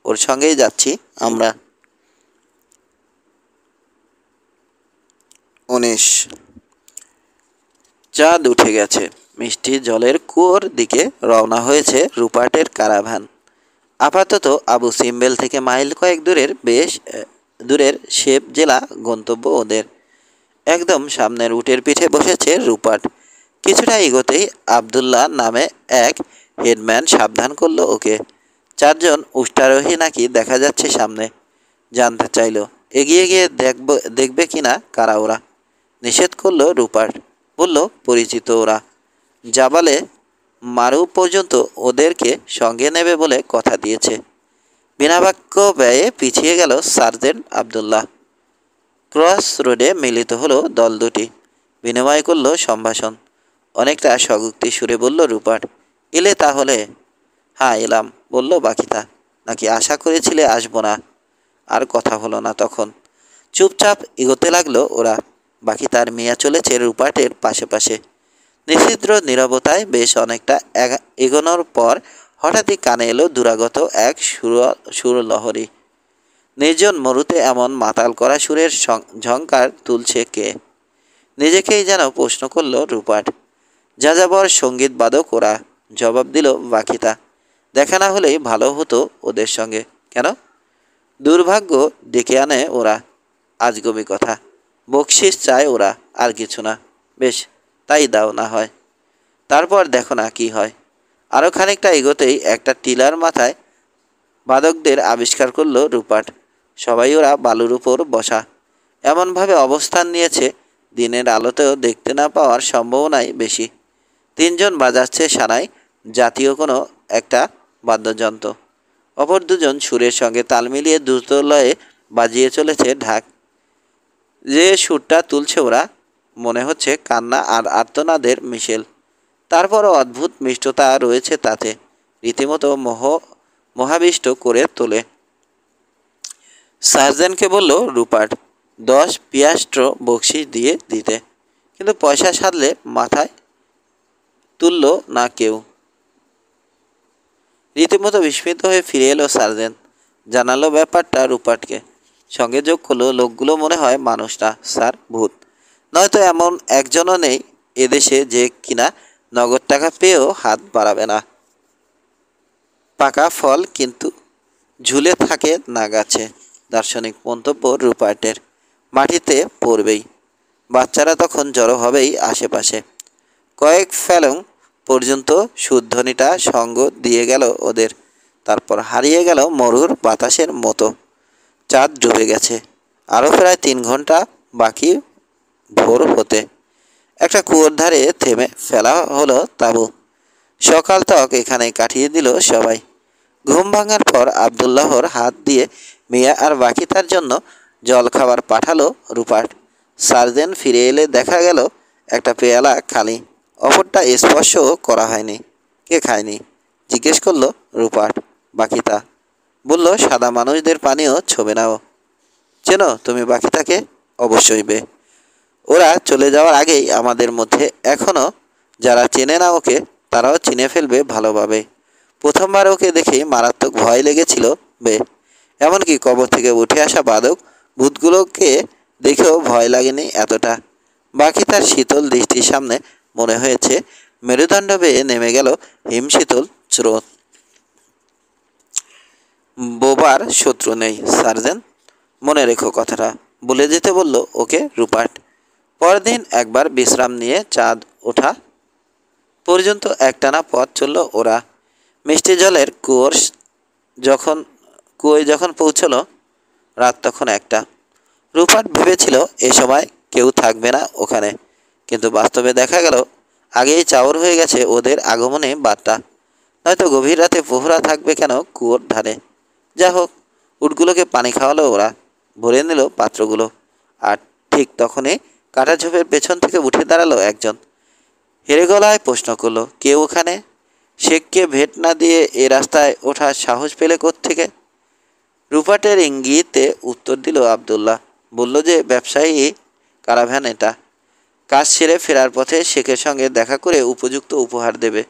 ওর সঙ্গেই যাচ্ছি আমরা। 19। চাঁদ উঠে গেছে। মিষ্টি জলের কুয়োর দিকে রওনা হয়েছে রূপাটের কারাভান। আপাতত আবু সিম্বেল থেকে মাইল কয়েক দূরের শেপ জেলা গন্তব্য ওদের। একদম সামনের উটের পিঠে বসেছে রূপাট। কিছুটা এগোতেই আবদুল্লাহ নামে এক হেডম্যান সাবধান করলো ওকে। 4 জন উষ্টারোহী নাকি দেখা যাচ্ছে সামনে। জানতে চাইল এগিয়ে গিয়ে দেখবে কিনা কারা ওরা। নিষেধ করলো রূপাট। বলল, পরিচিত ওরা, জাবালে মারু পর্যন্ত ওদেরকে সঙ্গে নেবে বলে কথা দিয়েছে। বিনা বাক্য ব্যয়ে পিছিয়ে গেল সার্জেন্ট আবদুল্লাহ। ক্রস রোডে মিলিত হলো দল দুটি। বিনিময় করল সম্ভাষণ। অনেকটা স্বগুক্তি সুরে বলল রূপাট, এলে তাহলে? হ্যাঁ এলাম, বলল বাকিটা। নাকি আশা করেছিলে আসবো না? আর কথা হলো না তখন। চুপচাপ এগোতে লাগলো ওরা। বাকি তার মিয়া চলেছে রূপাটের পাশে পাশে। নিঃছিদ্র নীরবতায় বেশ অনেকটা এগোনোর পর হঠাৎই কানে এলো দুরাগত এক সুরলহরী। নির্জন মরুতে এমন মাতাল করা সুরের ঝংকার তুলছে কে? নিজেকেই যেন প্রশ্ন করল রূপাট। যাযাবর সঙ্গীত বাদক ওরা। জবাব দিল বাকিটা, দেখা না হলেই ভালো হতো ওদের সঙ্গে। কেন? দুর্ভাগ্য ডেকে আনে ওরা, আজগবি কথা। বকশিস চায় ওরা, আর কিছু না। বেশ, তাই দাও না হয়। তারপর দেখো না কি হয়। আরও খানিকটা এগোতেই একটা টিলার মাথায় বাদকদের আবিষ্কার করল রূপাট। সবাই ওরা বালুর উপর বসা। এমনভাবে অবস্থান নিয়েছে দিনের আলোতেও দেখতে না পাওয়ার সম্ভাবনাই বেশি। 3 জন বাজাচ্ছে সানাই, জাতীয় কোনো একটা বাদ্যযন্ত্র। অপর 2 জন সুরের সঙ্গে তাল মিলিয়ে দ্রুত লয়ে বাজিয়ে চলেছে ঢাক। যে সুরটা তুলছে ওরা, মনে হচ্ছে কান্না আর আর্তনাদের মিশেল। তারপরও অদ্ভুত মিষ্টতা রয়েছে তাতে, রীতিমতো মোহাবিষ্ট করে তোলে। সার্জেন্টকে বলল রূপাট 10 পিয়াস্ট্র বকশিস দিয়ে দিতে, কিন্তু পয়সা সাধলে মাথায় তুলল না কেউ। রীতিমতো বিস্মিত হয়ে ফিরে এলো সার্জেন্ট। জানালো ব্যাপারটা রূপাটকে। সঙ্গে যোগ করলো, লোকগুলো মনে হয় মানুষ না স্যার, ভূত। নয়তো এমন একজনও নেই এদেশে যে কিনা নগদ টাকা পেয়েও হাত বাড়াবে না। পাকা ফল কিন্তু ঝুলে থাকে না গাছে। দার্শনিক মন্তব্য রুপার্টের। মাটিতে পড়বেই। বাচ্চারা তখন জড়ো হবেই আশেপাশে। কয়েক ফেলং পর্যন্ত সুধ্বনিটা সঙ্গ দিয়ে গেল ওদের। তারপর হারিয়ে গেল মরুর বাতাসের মতো। চাঁদ ডুবে গেছে। আরও প্রায় 3 ঘন্টা বাকি ভোর হতে। একটা কুয়োর ধারে থেমে ফেলা হলো তাঁবু। সকাল তক এখানে কাটিয়ে দিল সবাই। ঘুম ভাঙার পর আবদুল্লাহর হাত দিয়ে মিয়া আর বাকি তার জন্য জল খাবার পাঠালো রুপার্ট। সার্জেন্ট ফিরে এলে দেখা গেল একটা পেয়ালা খালি, অপরটা স্পর্শও করা হয়নি। কে খায়নি জিজ্ঞেস করলো রুপার্ট। বাকিতা বলল, সাদা মানুষদের পানিও ছোবে নাও। চেনো তুমি বাকিতাকে? অবশ্যই বে। ওরা চলে যাওয়ার আগেই আমাদের মধ্যে এখনও যারা চেনে না ওকে তারাও চিনে ফেলবে ভালোভাবে। প্রথমবার ওকে দেখে মারাত্মক ভয় লেগেছিল বে। এমনকি কবর থেকে উঠে আসা বাদক ভূতগুলোকে দেখেও ভয় লাগেনি এতটা। বাকি তার শীতল দৃষ্টির সামনে মনে হয়েছে মেরুদণ্ড বেয়ে নেমে গেল হিমশীতল স্রোত। বোবার শত্রু নেই সার্জেন্ট, মনে রেখো কথাটা, বলে যেতে বলল ওকে রুপার্ট। পরদিন একবার বিশ্রাম নিয়ে চাঁদ ওঠা পর্যন্ত একটানা পথ চলল ওরা। মিষ্টি জলের কুয়োয় যখন পৌঁছল রাত তখন 1টা। রুপার্ট ভেবেছিল এ সময় কেউ থাকবে না ওখানে, কিন্তু বাস্তবে দেখা গেল আগেই চাউর হয়ে গেছে ওদের আগমনে বার্তা। নয়তো গভীর রাতে প্রহরা থাকবে কেন কুয়োর ধারে? যা হোক, উটগুলোকে পানি খাওয়ালো ওরা, ভরে নিল পাত্রগুলো। আর ঠিক তখনই কাঁটা ঝোপের পেছন থেকে উঠে দাঁড়ালো একজন। হেরে গলায় প্রশ্ন করলো, কে ওখানে? শেখকে ভেট না দিয়ে এ রাস্তায় ওঠার সাহস পেলে কোত্থেকে? রুপার্টের ইঙ্গিতে উত্তর দিল আবদুল্লাহ। বলল যে ব্যবসায়ী কারাভ্যান এটা। কাজ সেরে ফেরার পথে শেখের সঙ্গে দেখা করে উপযুক্ত উপহার দেবে।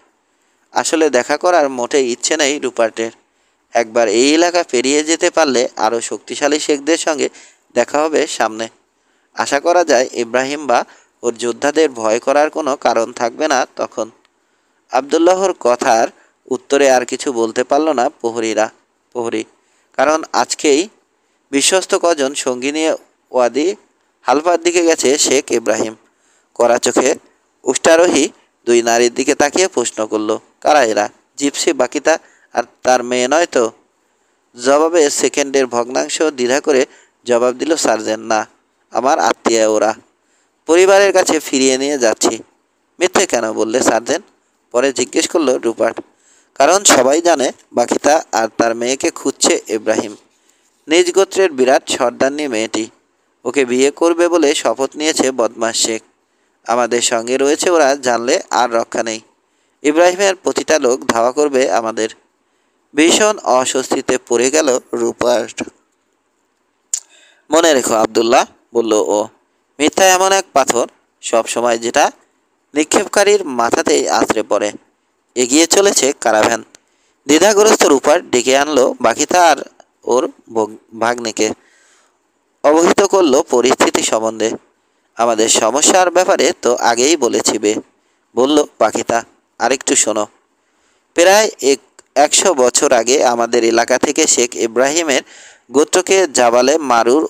আসলে দেখা করার মোটেই ইচ্ছে নেই রুপার্টের। একবার এই এলাকা পেরিয়ে যেতে পারলে আরও শক্তিশালী শেখদের সঙ্গে দেখা হবে সামনে। আশা করা যায় ইব্রাহিম বা ওর যোদ্ধাদের ভয় করার কোনো কারণ থাকবে না তখন। আবদুল্লাহর কথার উত্তরে আর কিছু বলতে পারল না প্রহরী, কারণ আজকেই বিশ্বস্ত কজন সঙ্গী নিয়ে ওয়াদি হালফার দিকে গেছে শেখ ইব্রাহিম। কড়া চোখে উষ্টারোহী 2 নারীর দিকে তাকিয়ে প্রশ্ন করল, কারা এরা? জিপসি বাকিতা আর তার মেয়ে নয় তো? জবাবে সেকেন্ডের ভগ্নাংশ দ্বিধা করে জবাব দিল সার্জেন্ট, না, আমার আত্মীয় ওরা। পরিবারের কাছে ফিরিয়ে নিয়ে যাচ্ছি। মিথ্যে কেন বললে সার্জেন্ট? পরে জিজ্ঞেস করলো রুপার্ট। কারণ সবাই জানে বাকিতা আর তার মেয়েকে খুঁজছে ইব্রাহিম। নিজ গোত্রের বিরাট সর্দারনি মেয়েটি। ওকে বিয়ে করবে বলে শপথ নিয়েছে বদমাস শেখ। আমাদের সঙ্গে রয়েছে ওরা জানলে আর রক্ষা নেই। ইব্রাহিমের প্রতিটা লোক ধাওয়া করবে আমাদের। ভীষণ অস্বস্তিতে পড়ে গেল রুপার্ট। মনে রেখো আবদুল্লাহ, বলল ও, মিথ্যা এমন এক পাথর সব সময় যেটা নিক্ষেপকারীর মাথাতেই আছড়ে পড়ে। এগিয়ে চলেছে কারাভ্যান। দ্বিধাগ্রস্ত রুপার্ট ডেকে আনলো বাকিতা আর ওর ভাগ্নিকে। অবহিত করলো পরিস্থিতি সম্বন্ধে। আমাদের সমস্যার ব্যাপারে তো আগেই বলেছি বে, বলল বাকিতা। আরেকটু শোনো। প্রায় 100 বছর আগে আমাদের এলাকা থেকে শেখ ইব্রাহিমের গোত্রকে জাবালে মারুর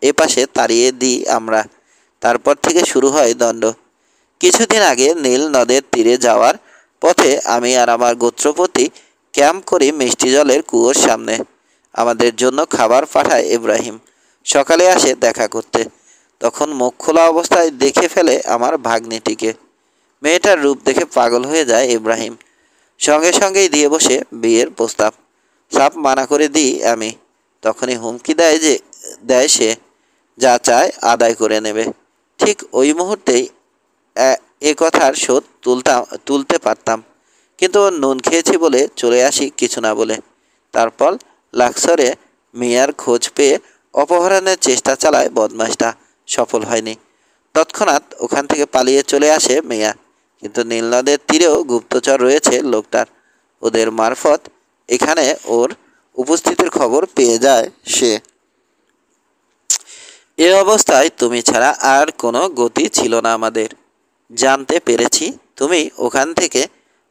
এপাশে তাড়িয়ে দিই আমরা। তারপর থেকে শুরু হয় দণ্ড। কিছুদিন আগে নীল নদের তীরে যাওয়ার পথে আমি আর আমার গোত্রপতি ক্যাম্প করি মিষ্টি জলের কুয়োর সামনে। আমাদের জন্য খাবার পাঠায় ইব্রাহিম। সকালে আসে দেখা করতে। তখন মুখ খোলা অবস্থায় দেখে ফেলে আমার ভাগ্নিটিকে। মেয়েটার রূপ দেখে পাগল হয়ে যায় ইব্রাহিম। সঙ্গে সঙ্গেই দিয়ে বসে বিয়ের প্রস্তাব। সাপ মানা করে দিই আমি। তখনই হুমকি দেয় সে যা চায় আদায় করে নেবে। ঠিক ওই মুহূর্তেই এ কথার শোধ তুলতে পারতাম, কিন্তু নুন খেয়েছি বলে চলে আসি কিছু না বলে। তারপর লাক্সরে মিয়ার খোঁজ পেয়ে অপহরণের চেষ্টা চালায় বদমাসটা, সফল হয়নি। তৎক্ষণাৎ ওখান থেকে পালিয়ে চলে আসে মিয়া। কিন্তু নীলনদের তীরেও গুপ্তচর রয়েছে লোকটার। ওদের মারফত এখানে ওর উপস্থিতির খবর পেয়ে যায় সে। এ অবস্থায় তুমি ছাড়া আর কোনো গতি ছিল না আমাদের। জানতে পেরেছি তুমি ওখান থেকে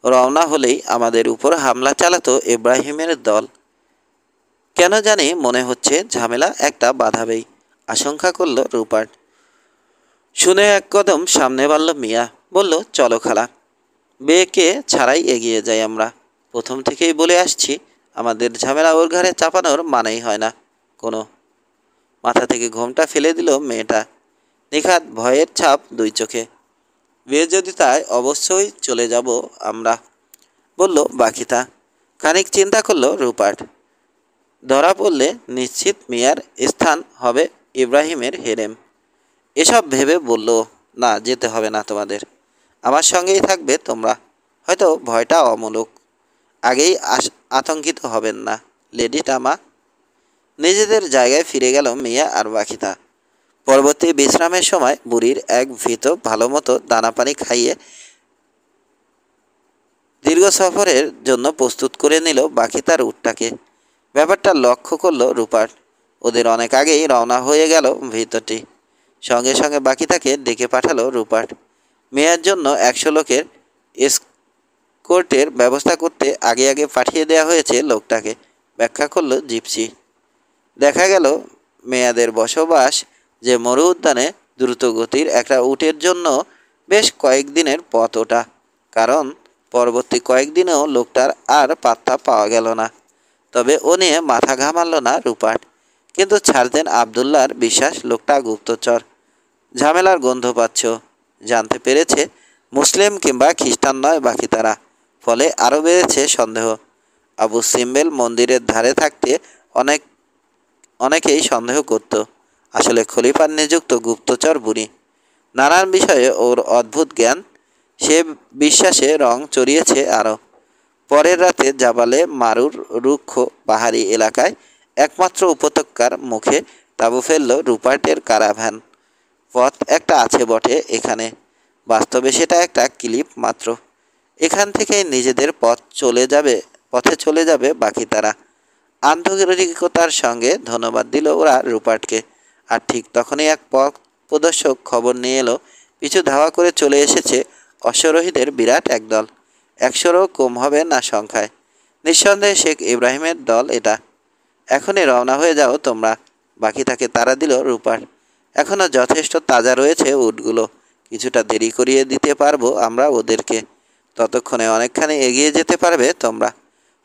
রওনা হলেই আমাদের উপর হামলা চালাতো ইব্রাহিমের দল। কেন জানি মনে হচ্ছে ঝামেলা একটা বাঁধাবেই, আশঙ্কা করল রুপার্ট। শুনে এক কদম সামনে বাড়ল মিয়া, বলল, চলো খালা, বেকে ছাড়াই এগিয়ে যাই আমরা। প্রথম থেকেই বলে আসছি, আমাদের ঝামেলা ওর ঘাড়ে চাপানোর মানেই হয় না কোনো। মাথা থেকে ঘোমটা ফেলে দিল মেয়েটা, নিখাত ভয়ের ছাপ দুই চোখে। বিয়ে যদি তাই অবশ্যই চলে যাব আমরা, বলল বাকিটা। খানিক চিন্তা করলো রুপার্ট। ধরা পড়লে নিশ্চিত মিয়ার স্থান হবে ইব্রাহিমের হেরেম। এসব ভেবে বলল, না, যেতে হবে না তোমাদের, আমার সঙ্গেই থাকবে তোমরা। হয়তো ভয়টা অমূলক, আগেই আতঙ্কিত হবেন না লেডি টামা। নিজেদের জায়গায় ফিরে গেল মিয়া আর বাকিতা। পরবর্তী বিশ্রামের সময় বুড়ির এক ভীত ভালো মতো দানা পানি খাইয়ে দীর্ঘ সফরের জন্য প্রস্তুত করে নিল বাকিতার উটটাকে। ব্যাপারটা লক্ষ্য করল রুপার্ট। ওদের অনেক আগেই রওনা হয়ে গেল ভিতরটি। সঙ্গে সঙ্গে বাকিতাকে ডেকে পাঠালো রুপার্ট। মেয়ের জন্য 100 লোকের এসকোর্টের ব্যবস্থা করতে আগে আগে পাঠিয়ে দেওয়া হয়েছে লোকটাকে, ব্যাখ্যা করল জিপসি। দেখা গেল মেয়াদের বসবাস যে মরু উদ্যানে দ্রুতগতির একটা উটের জন্য বেশ কয়েকদিনের পথ ওটা। কারণ পরবর্তী কয়েকদিনেও লোকটার আর পাত্তা পাওয়া গেল না। তবে ও নিয়ে মাথা ঘামাল না রুপার্ট। কিন্তু ছাড় দেন আবদুল্লার বিশ্বাস, লোকটা গুপ্তচর, ঝামেলার গন্ধ পাচ্ছ। জানতে পেরেছে মুসলিম কিংবা খ্রিস্টান নয় বাকি তারা। ফলে আরও বেড়েছে সন্দেহ। আবু সিম্বেল মন্দিরের ধারে থাকতে অনেকেই সন্দেহ করত আসলে খলিফার নিযুক্ত গুপ্তচর বুড়ি। নানান বিষয়ে ওর অদ্ভুত জ্ঞান, সে বিশ্বাসে রং চড়িয়েছে আরও। পরের রাতে জাবালে মারুর রুক্ষ পাহাড়ি এলাকায় একমাত্র উপত্যকার মুখে তাঁবু ফেলল রুপার্টের কারাভ্যান। পথ একটা আছে বটে এখানে, বাস্তবে সেটা একটা ক্লিপ মাত্র। এখান থেকেই নিজেদের পথে চলে যাবে বাকি তারা। আন্তরিকতার সঙ্গে ধন্যবাদ দিল ওরা রুপার্টকে। আর ঠিক তখনই এক পথ প্রদর্শক খবর নিয়ে এলো, পিছু ধাওয়া করে চলে এসেছে অশ্বরোহীদের বিরাট একদল। 100-রও কম হবে না সংখ্যায়। নিঃসন্দেহে শেখ ইব্রাহিমের দল এটা। এখনই রওনা হয়ে যাও তোমরা, বাকি তাকে তাড়া দিল রুপার্ট। এখনও যথেষ্ট তাজা রয়েছে উটগুলো, কিছুটা দেরি করিয়ে দিতে পারবো আমরা ওদেরকে। ততক্ষণে অনেকখানি এগিয়ে যেতে পারবে তোমরা।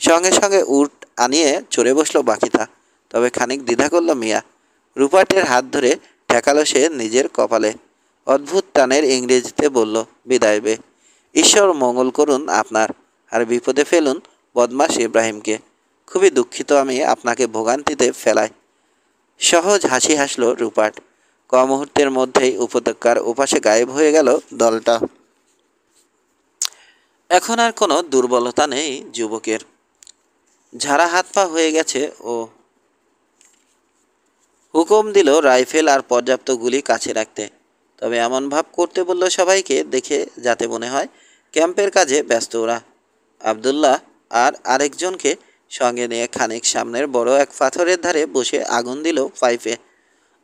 সঙ্গে সঙ্গে উট আনিয়ে চড়ে বসলো বাকিটা। তবে খানিক দ্বিধা করল মিয়া। রুপার্টের হাত ধরে ঠেকালো সে নিজের কপালে। অদ্ভুত টানের ইংরেজিতে বলল, বিদায় বে। ঈশ্বর মঙ্গল করুন আপনার, আর বিপদে ফেলুন বদমাস ইব্রাহিমকে। খুবই দুঃখিত আমি আপনাকে ভোগান্তিতে ফেলায়। সহজ হাসি হাসল রুপার্ট। মুহূর্তের মধ্যেই উপত্যকার ওপাশে গায়েব হয়ে গেল দলটা। এখন আর কোনো দুর্বলতা নেই যুবকের, ঝাড়া হাত পা হয়ে গেছে ও। হুকুম দিল রাইফেল আর পর্যাপ্ত গুলি কাছে রাখতে। তবে এমন ভাব করতে বলল সবাইকে দেখে যাতে মনে হয় ক্যাম্পের কাজে ব্যস্ত ওরা। আবদুল্লাহ আর আরেকজনকে সঙ্গে নিয়ে খানিক সামনের বড় এক পাথরের ধারে বসে আগুন দিল পাইপে।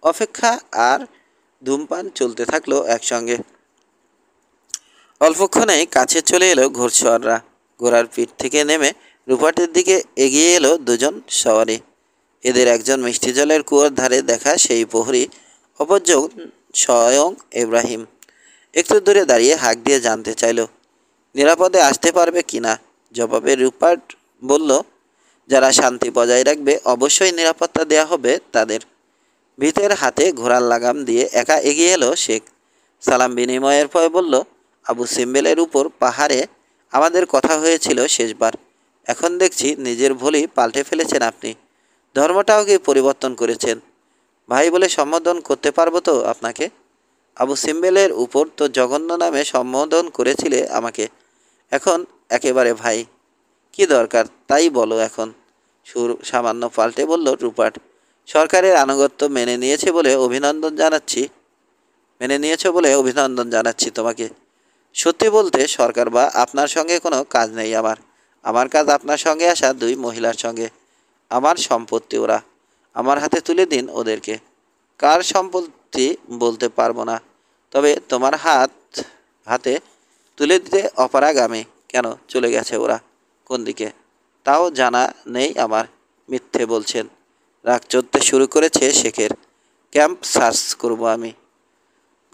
অপেক্ষা আর ধূমপান চলতে থাকলো একসঙ্গে। অল্পক্ষণেই কাছে চলে এলো ঘোড়সওয়াররা। ঘোড়ার পিঠ থেকে নেমে রুপার্টের দিকে এগিয়ে এলো দুজন সওয়ারি। এদের একজন মিষ্টি জলের কুয়োর ধারে দেখা সেই প্রহরী, অপরজন স্বয়ং ইব্রাহিম। একটু দূরে দাঁড়িয়ে হাঁক দিয়ে জানতে চাইল নিরাপদে আসতে পারবে কিনা। জবাবে রুপার্ট বলল, যারা শান্তি বজায় রাখবে অবশ্যই নিরাপত্তা দেয়া হবে তাদের। ভিতের হাতে ঘোড়ার লাগাম দিয়ে একা এগিয়ে এলো শেখ। সালাম বিনিময়ের পর বলল, আবু সিম্বেলের উপর পাহাড়ে আমাদের কথা হয়েছিল শেষবার। এখন দেখছি নিজের ভুলই পাল্টে ফেলেছেন আপনি। ধর্মটাও কি পরিবর্তন করেছেন? ভাই বলে সম্বোধন করতে পারবো তো আপনাকে? আবু সিম্বেলের উপর তো জঘন্য নামে সম্বোধন করেছিলে আমাকে, এখন একেবারে ভাই। কি দরকার তাই বলো এখন। সুর সামান্য পাল্টে বলল রুপার্ট। সরকারের আনুগত্য মেনে নিয়েছো বলে অভিনন্দন জানাচ্ছি তোমাকে। সত্যি বলতে সরকার বা আপনার সঙ্গে কোনো কাজ নেই আমার। আমার কাজ আপনার সঙ্গে আসা 2 মহিলার সঙ্গে। আমার সম্পত্তি ওরা, আমার হাতে তুলে দিন ওদেরকে। কার সম্পত্তি বলতে পারবো না, তবে তোমার হাতে তুলে দিতে অপারগামী। কেন চলে গেছে ওরা? কোন দিকে তাও জানা নেই আমার। মিথ্যে বলছেন। রাগ চড়তে শুরু করেছে শেখের। ক্যাম্প সার্চ করব আমি।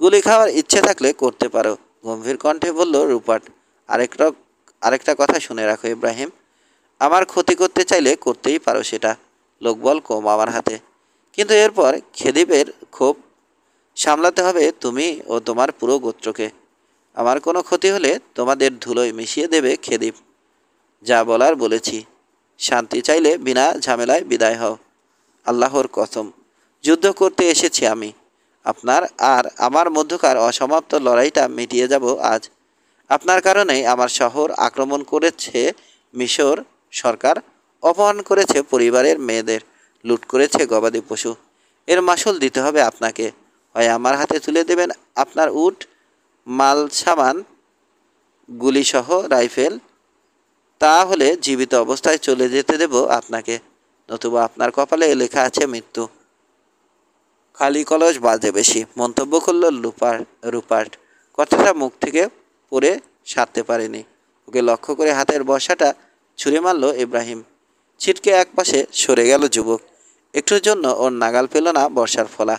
গুলি খাওয়ার ইচ্ছে থাকলে করতে পারো, গম্ভীর কণ্ঠে বলল রুপার্ট। আরেকটা আরেকটা কথা শুনে রাখো ইব্রাহিম, আমার ক্ষতি করতে চাইলে করতেই পারো সেটা। লোকবল কম আমার হাতে, কিন্তু এরপর খেদিবের ক্ষোভ সামলাতে হবে তুমি ও তোমার পুরো গোত্রকে। আমার কোনো ক্ষতি হলে তোমাদের ধুলোয় মিশিয়ে দেবে খেদিব। যা বলার বলেছি। শান্তি চাইলে বিনা ঝামেলায় বিদায় হও। আল্লাহর কসম, যুদ্ধ করতে এসেছি আমি। আপনার আর আমার মধ্যকার অসমাপ্ত লড়াইটা মিটিয়ে যাব আজ। আপনার কারণেই আমার শহর আক্রমণ করেছে মিশর সরকার, অপমান করেছে পরিবারের মেয়েদের, লুট করেছে গবাদি পশু। এর মাসুল দিতে হবে আপনাকে। হয় আমার হাতে তুলে দেবেন আপনার উট, মাল সামান, গুলিসহ রাইফেল, তা হলে জীবিত অবস্থায় চলে যেতে দেব আপনাকে, নতুবা আপনার কপালে লেখা আছে মৃত্যু। খালি কলস বাজে বেশি, মন্তব্য করল রুপার্ট। কথাটা মুখ থেকে পড়ে সারতে পারেনি। ওকে লক্ষ্য করে হাতের বর্ষাটা ছুঁড়ে মারল ইব্রাহিম। ছিটকে একপাশে সরে গেল যুবক। একটুর জন্য ওর নাগাল পেল না বর্ষার ফলা।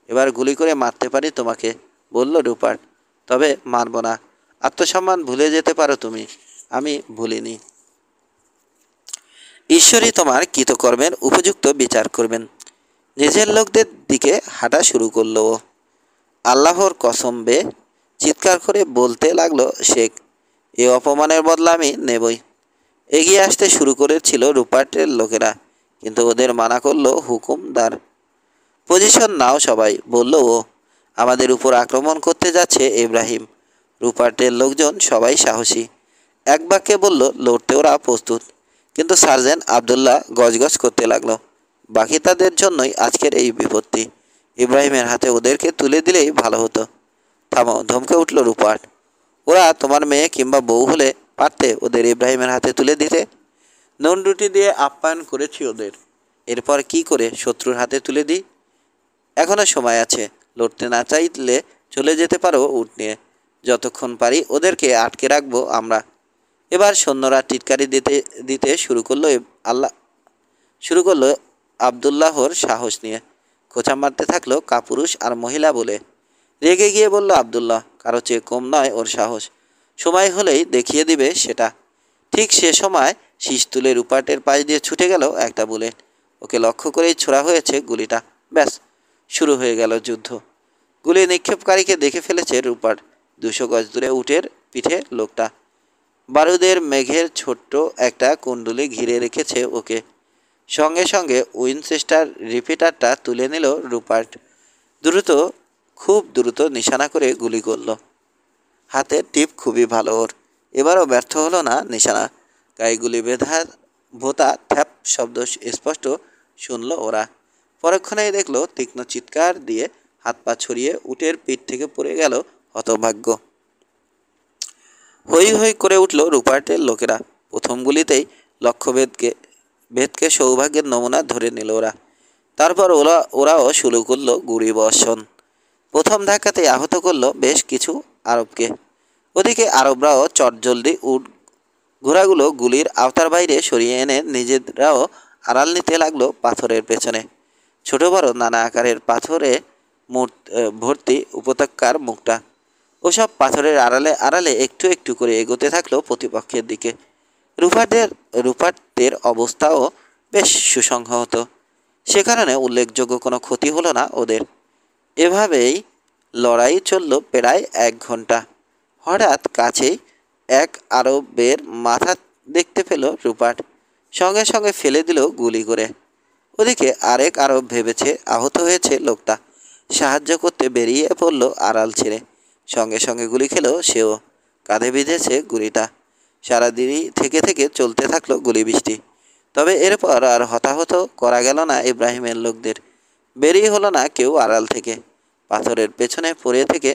এবার গুলি করে মারতে পারি তোমাকে, বলল রুপার্ট। তবে মারব না। আত্মসম্মান ভুলে যেতে পারো তুমি, আমি ভুলিনি। ঈশ্বরই তোমার কৃতকর্মের উপযুক্ত বিচার করবেন। নিজের লোকদের দিকে হাঁটা শুরু করল ও। আল্লাহর কসম বে, চিৎকার করে বলতে লাগলো শেখ। এ অপমানের বদলা আমি নেবই। এগিয়ে আসতে শুরু করেছিল রুপার্টের লোকেরা, কিন্তু ওদের মানা করলো হুকুমদার। পজিশন নাও সবাই, বলল ও। আমাদের উপর আক্রমণ করতে যাচ্ছে ইব্রাহিম। রুপার্টের লোকজন সবাই সাহসী। এক বাক্যে বলল লড়তে ওরা প্রস্তুত। কিন্তু সার্জেন্ট আবদুল্লাহ গজগজ করতে লাগলো, বাকি তাদের জন্যই আজকের এই বিপত্তি। ইব্রাহিমের হাতে ওদেরকে তুলে দিলেই ভালো হতো। থামো, ধমকে উঠল রুপার্ট। ওরা তোমার মেয়ে কিংবা বউ হলে পারতে ওদের ইব্রাহিমের হাতে তুলে দিতে। নুন রুটি দিয়ে আপ্যায়ন করেছি ওদের, এরপর কি করে শত্রুর হাতে তুলে দিই? এখনো সময় আছে। লড়তে না চাইলে চলে যেতে পারো উট নিয়ে। যতক্ষণ পারি ওদেরকে আটকে রাখবো আমরা। এবার সৈন্যরা টিটকারি দিতে দিতে শুরু করলো আবদুল্লাহর সাহস নিয়ে। খোঁচা মারতে থাকলো কাপুরুষ আর মহিলা বলে। রেগে গিয়ে বলল আবদুল্লাহ, কারো চেয়ে কম নয় ওর সাহস। সময় হলেই দেখিয়ে দিবে সেটা। ঠিক সে সময় শীষ তুলে রুপার্টের পাশ দিয়ে ছুটে গেল একটা বুলেট। ওকে লক্ষ্য করেই ছোড়া হয়েছে গুলিটা। ব্যাস, শুরু হয়ে গেল যুদ্ধ। গুলি নিক্ষেপকারীকে দেখে ফেলেছে রুপার্ট। 200 গজ দূরে উটের পিঠে লোকটা। বারুদের মেঘের ছোট্ট একটা কুণ্ডলি ঘিরে রেখেছে ওকে। সঙ্গে সঙ্গে উইনচেস্টার রিপিটারটা তুলে নিল রুপার্ট। দ্রুত, খুব দ্রুত নিশানা করে গুলি করল। হাতের টিপ খুবই ভালো ওর। এবারও ব্যর্থ হলো না নিশানা। গায়ে গুলি বেঁধার ভোতা থ্যাপ শব্দ স্পষ্ট শুনল ওরা। পরক্ষণেই দেখল তীক্ষ্ণ চিৎকার দিয়ে হাত পা ছড়িয়ে উটের পিঠ থেকে পড়ে গেল হতভাগ্য। হই হই করে উঠল রুপার্টের লোকেরা। প্রথম গুলিতেই লক্ষ্যভেদকে সৌভাগ্যের নমুনা ধরে নিল ওরা। তারপর ওরাও শুরু করলো গুলি বর্ষণ। প্রথম ধাক্কাতেই আহত করলো বেশ কিছু আরবকে। ওদিকে আরবরাও চটজলদি উট ঘোড়াগুলো গুলির আওতার বাইরে সরিয়ে এনে নিজেরাও আড়াল নিতে লাগলো পাথরের পেছনে। ছোট বড় নানা আকারের পাথরে ভর্তি উপত্যকার মুখটা। ওসব পাথরের আড়ালে আড়ালে একটু একটু করে এগোতে থাকলো প্রতিপক্ষের দিকে। রুপার্টের অবস্থাও বেশ সুসংহত। সে কারণে উল্লেখযোগ্য কোনো ক্ষতি হলো না ওদের। এভাবেই লড়াই চলল প্রায় 1 ঘন্টা। হঠাৎ কাছেই এক আরবের মাথা দেখতে পেল রুপার্ট। সঙ্গে সঙ্গে ফেলে দিল গুলি করে। ওদিকে আরেক আরব ভেবেছে আহত হয়েছে লোকটা, সাহায্য করতে বেরিয়ে পড়ল আড়াল ছেড়ে। সঙ্গে সঙ্গে গুলি খেল সেও। কাঁধে বিঁধেছে গুলিটা। সারাদিনই থেকে থেকে চলতে থাকলো গুলি বৃষ্টি। তবে এরপর আর হতাহত করা গেল না ইব্রাহিমের লোকদের। বেরিয়ে হলো না কেউ আড়াল থেকে। পাথরের পেছনে পড়ে থেকে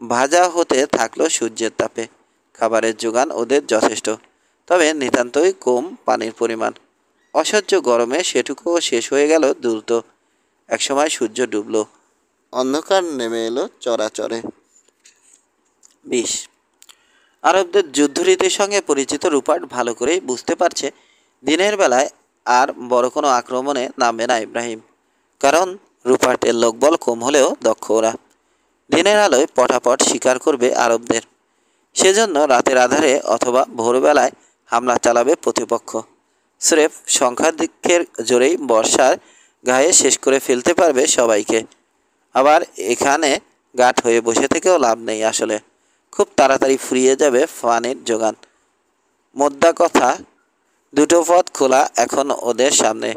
ভাজা হতে থাকলো সূর্যের তাপে। খাবারের যোগান ওদের যথেষ্ট, তবে নিতান্তই কম পানির পরিমাণ। অসহ্য গরমে সেটুকুও শেষ হয়ে গেল দ্রুত। একসময় সূর্য ডুবল, অন্ধকার নেমে এলো চরাচরে। 20। আরবদের যুদ্ধরীতির সঙ্গে পরিচিত রুপার্ট ভালো করেই বুঝতে পারছে দিনের বেলায় আর বড় কোনো আক্রমণে নামবে না ইব্রাহিম, কারণ রুপার্টের লোকবল কম হলেও দক্ষ ওরা। দিনের আলোয় পটাপট শিকার করবে আরবদের, সেজন্য রাতের আধারে অথবা ভোরবেলায় হামলা চালাবে প্রতিপক্ষ। স্রেফ সংখ্যাধিক্যের জোরেই বর্ষার গায়ে শেষ করে ফেলতে পারবে সবাইকে। আবার এখানে গাঁট হয়ে বসে থেকেও লাভ নেই আসলে, খুব তাড়াতাড়ি ফুরিয়ে যাবে ফানির যোগান। মোদ্দা কথা, দুটো পথ খোলা এখন ওদের সামনে,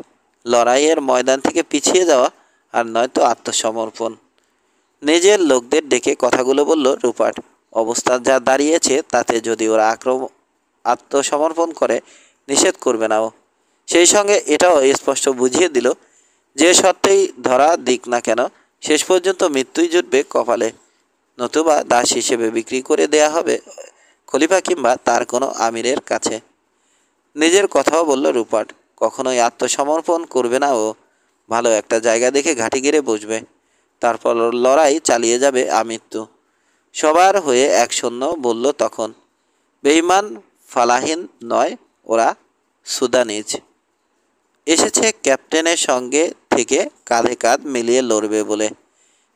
লড়াইয়ের ময়দান থেকে পিছিয়ে যাওয়া আর নয়তো আত্মসমর্পণ। নিজের লোকদের ডেকে কথাগুলো বলল রুপার্ট। অবস্থা যা দাঁড়িয়েছে তাতে যদি ওরা আত্মসমর্পণ করে নিষেধ করবে না ও। সেই সঙ্গে এটাও স্পষ্ট বুঝিয়ে দিল, যে সত্ত্বেই ধরা দিক না কেন শেষ পর্যন্ত মৃত্যুই জুটবে কপালে, নতুবা দাস হিসেবে বিক্রি করে দেয়া হবে খলিফা কিংবা তার কোনো আমিরের কাছে। নিজের কথাও বলল রুপার্ট, কখনোই আত্মসমর্পণ করবে না ও। ভালো একটা জায়গা দেখে ঘাঁটি গেড়ে বসবে, তারপর লড়াই চালিয়ে যাবে আমৃত্যু। সবার হয়ে এক শূন্য বলল তখন, বেঈমান ফালাহিন নয় ওরা, সুদানিজ। এসেছে ক্যাপ্টেনের সঙ্গে থেকে কাঁধে কাঁধ মিলিয়ে লড়বে বলে।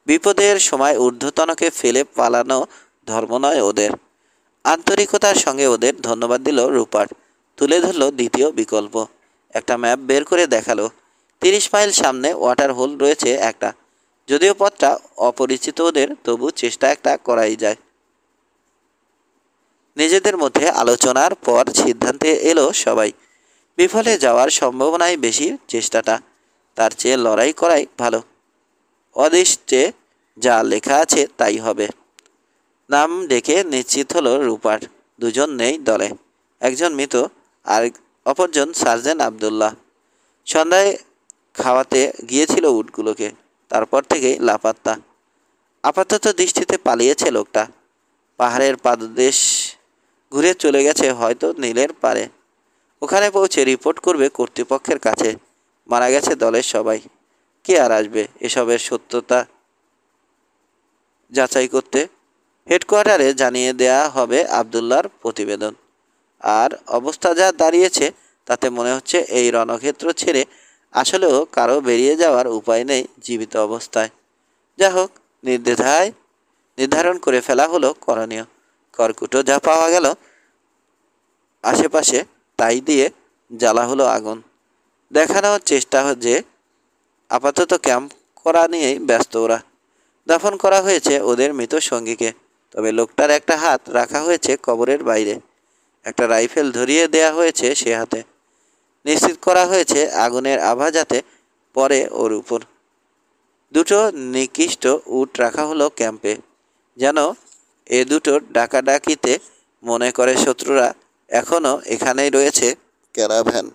বিপদের সময় ঊর্ধ্বতনকে ফেলে পালানো ধর্ম নয় ওদের। আন্তরিকতার সঙ্গে ওদের ধন্যবাদ দিল রুপার্ট। তুলে ধরল দ্বিতীয় বিকল্প। একটা ম্যাপ বের করে দেখালো, 30 মাইল সামনে ওয়াটার হোল রয়েছে একটা। যদিও পথটা অপরিচিত ওদের, তবু চেষ্টা একটা করাই যায়। নিজেদের মধ্যে আলোচনার পর সিদ্ধান্তে এলো সবাই, বিফলে যাওয়ার সম্ভাবনাই বেশি চেষ্টাটা, তার চেয়ে লড়াই করাই ভালো। অদৃষ্টে যা লেখা আছে তাই হবে। নাম ডেকে নিশ্চিত হলো রুপার্ট। দুজন নেই দলে, একজন মৃত আর অপরজন সার্জেন্ট আবদুল্লাহ। সন্ধ্যায় খাওয়াতে গিয়েছিল উটগুলোকে, তারপর থেকেই লাপাত্তা। আপাতত দৃষ্টিতে পালিয়েছে লোকটা, পাহাড়ের পাদদেশ ঘুরে চলে গেছে হয়তো নীলের পারে। ওখানে পৌঁছে রিপোর্ট করবে কর্তৃপক্ষের কাছে, মারা গেছে দলের সবাই। কে আর আসবে এসবের সত্যতা যাচাই করতে? হেডকোয়ার্টারে জানিয়ে দেয়া হবে আবদুল্লার প্রতিবেদন। আর অবস্থা যা দাঁড়িয়েছে তাতে মনে হচ্ছে এই রণক্ষেত্র ছেড়ে আসলেও কারো বেরিয়ে যাওয়ার উপায় নেই জীবিত অবস্থায়। যা হোক, নির্দ্বিধায় নির্ধারণ করে ফেলা হলো করণীয়। কর্কুটো যা পাওয়া গেল আশেপাশে তাই দিয়ে জ্বালা হলো আগুন। দেখানোর চেষ্টা যে আপাতত ক্যাম্প করা নিয়েই ব্যস্ত ওরা। দাফন করা হয়েছে ওদের মৃত সঙ্গীকে, তবে লোকটার একটা হাত রাখা হয়েছে কবরের বাইরে, একটা রাইফেল ধরিয়ে দেয়া হয়েছে সে হাতে। নিশ্চিত করা হয়েছে আগুনের আভা যাতে পড়ে ওর উপর। দুটো নিকৃষ্ট উট রাখা হলো ক্যাম্পে, যেন এ দুটো ডাকাডাকিতে মনে করে শত্রুরা এখনও এখানেই রয়েছে ক্যারাভ্যান।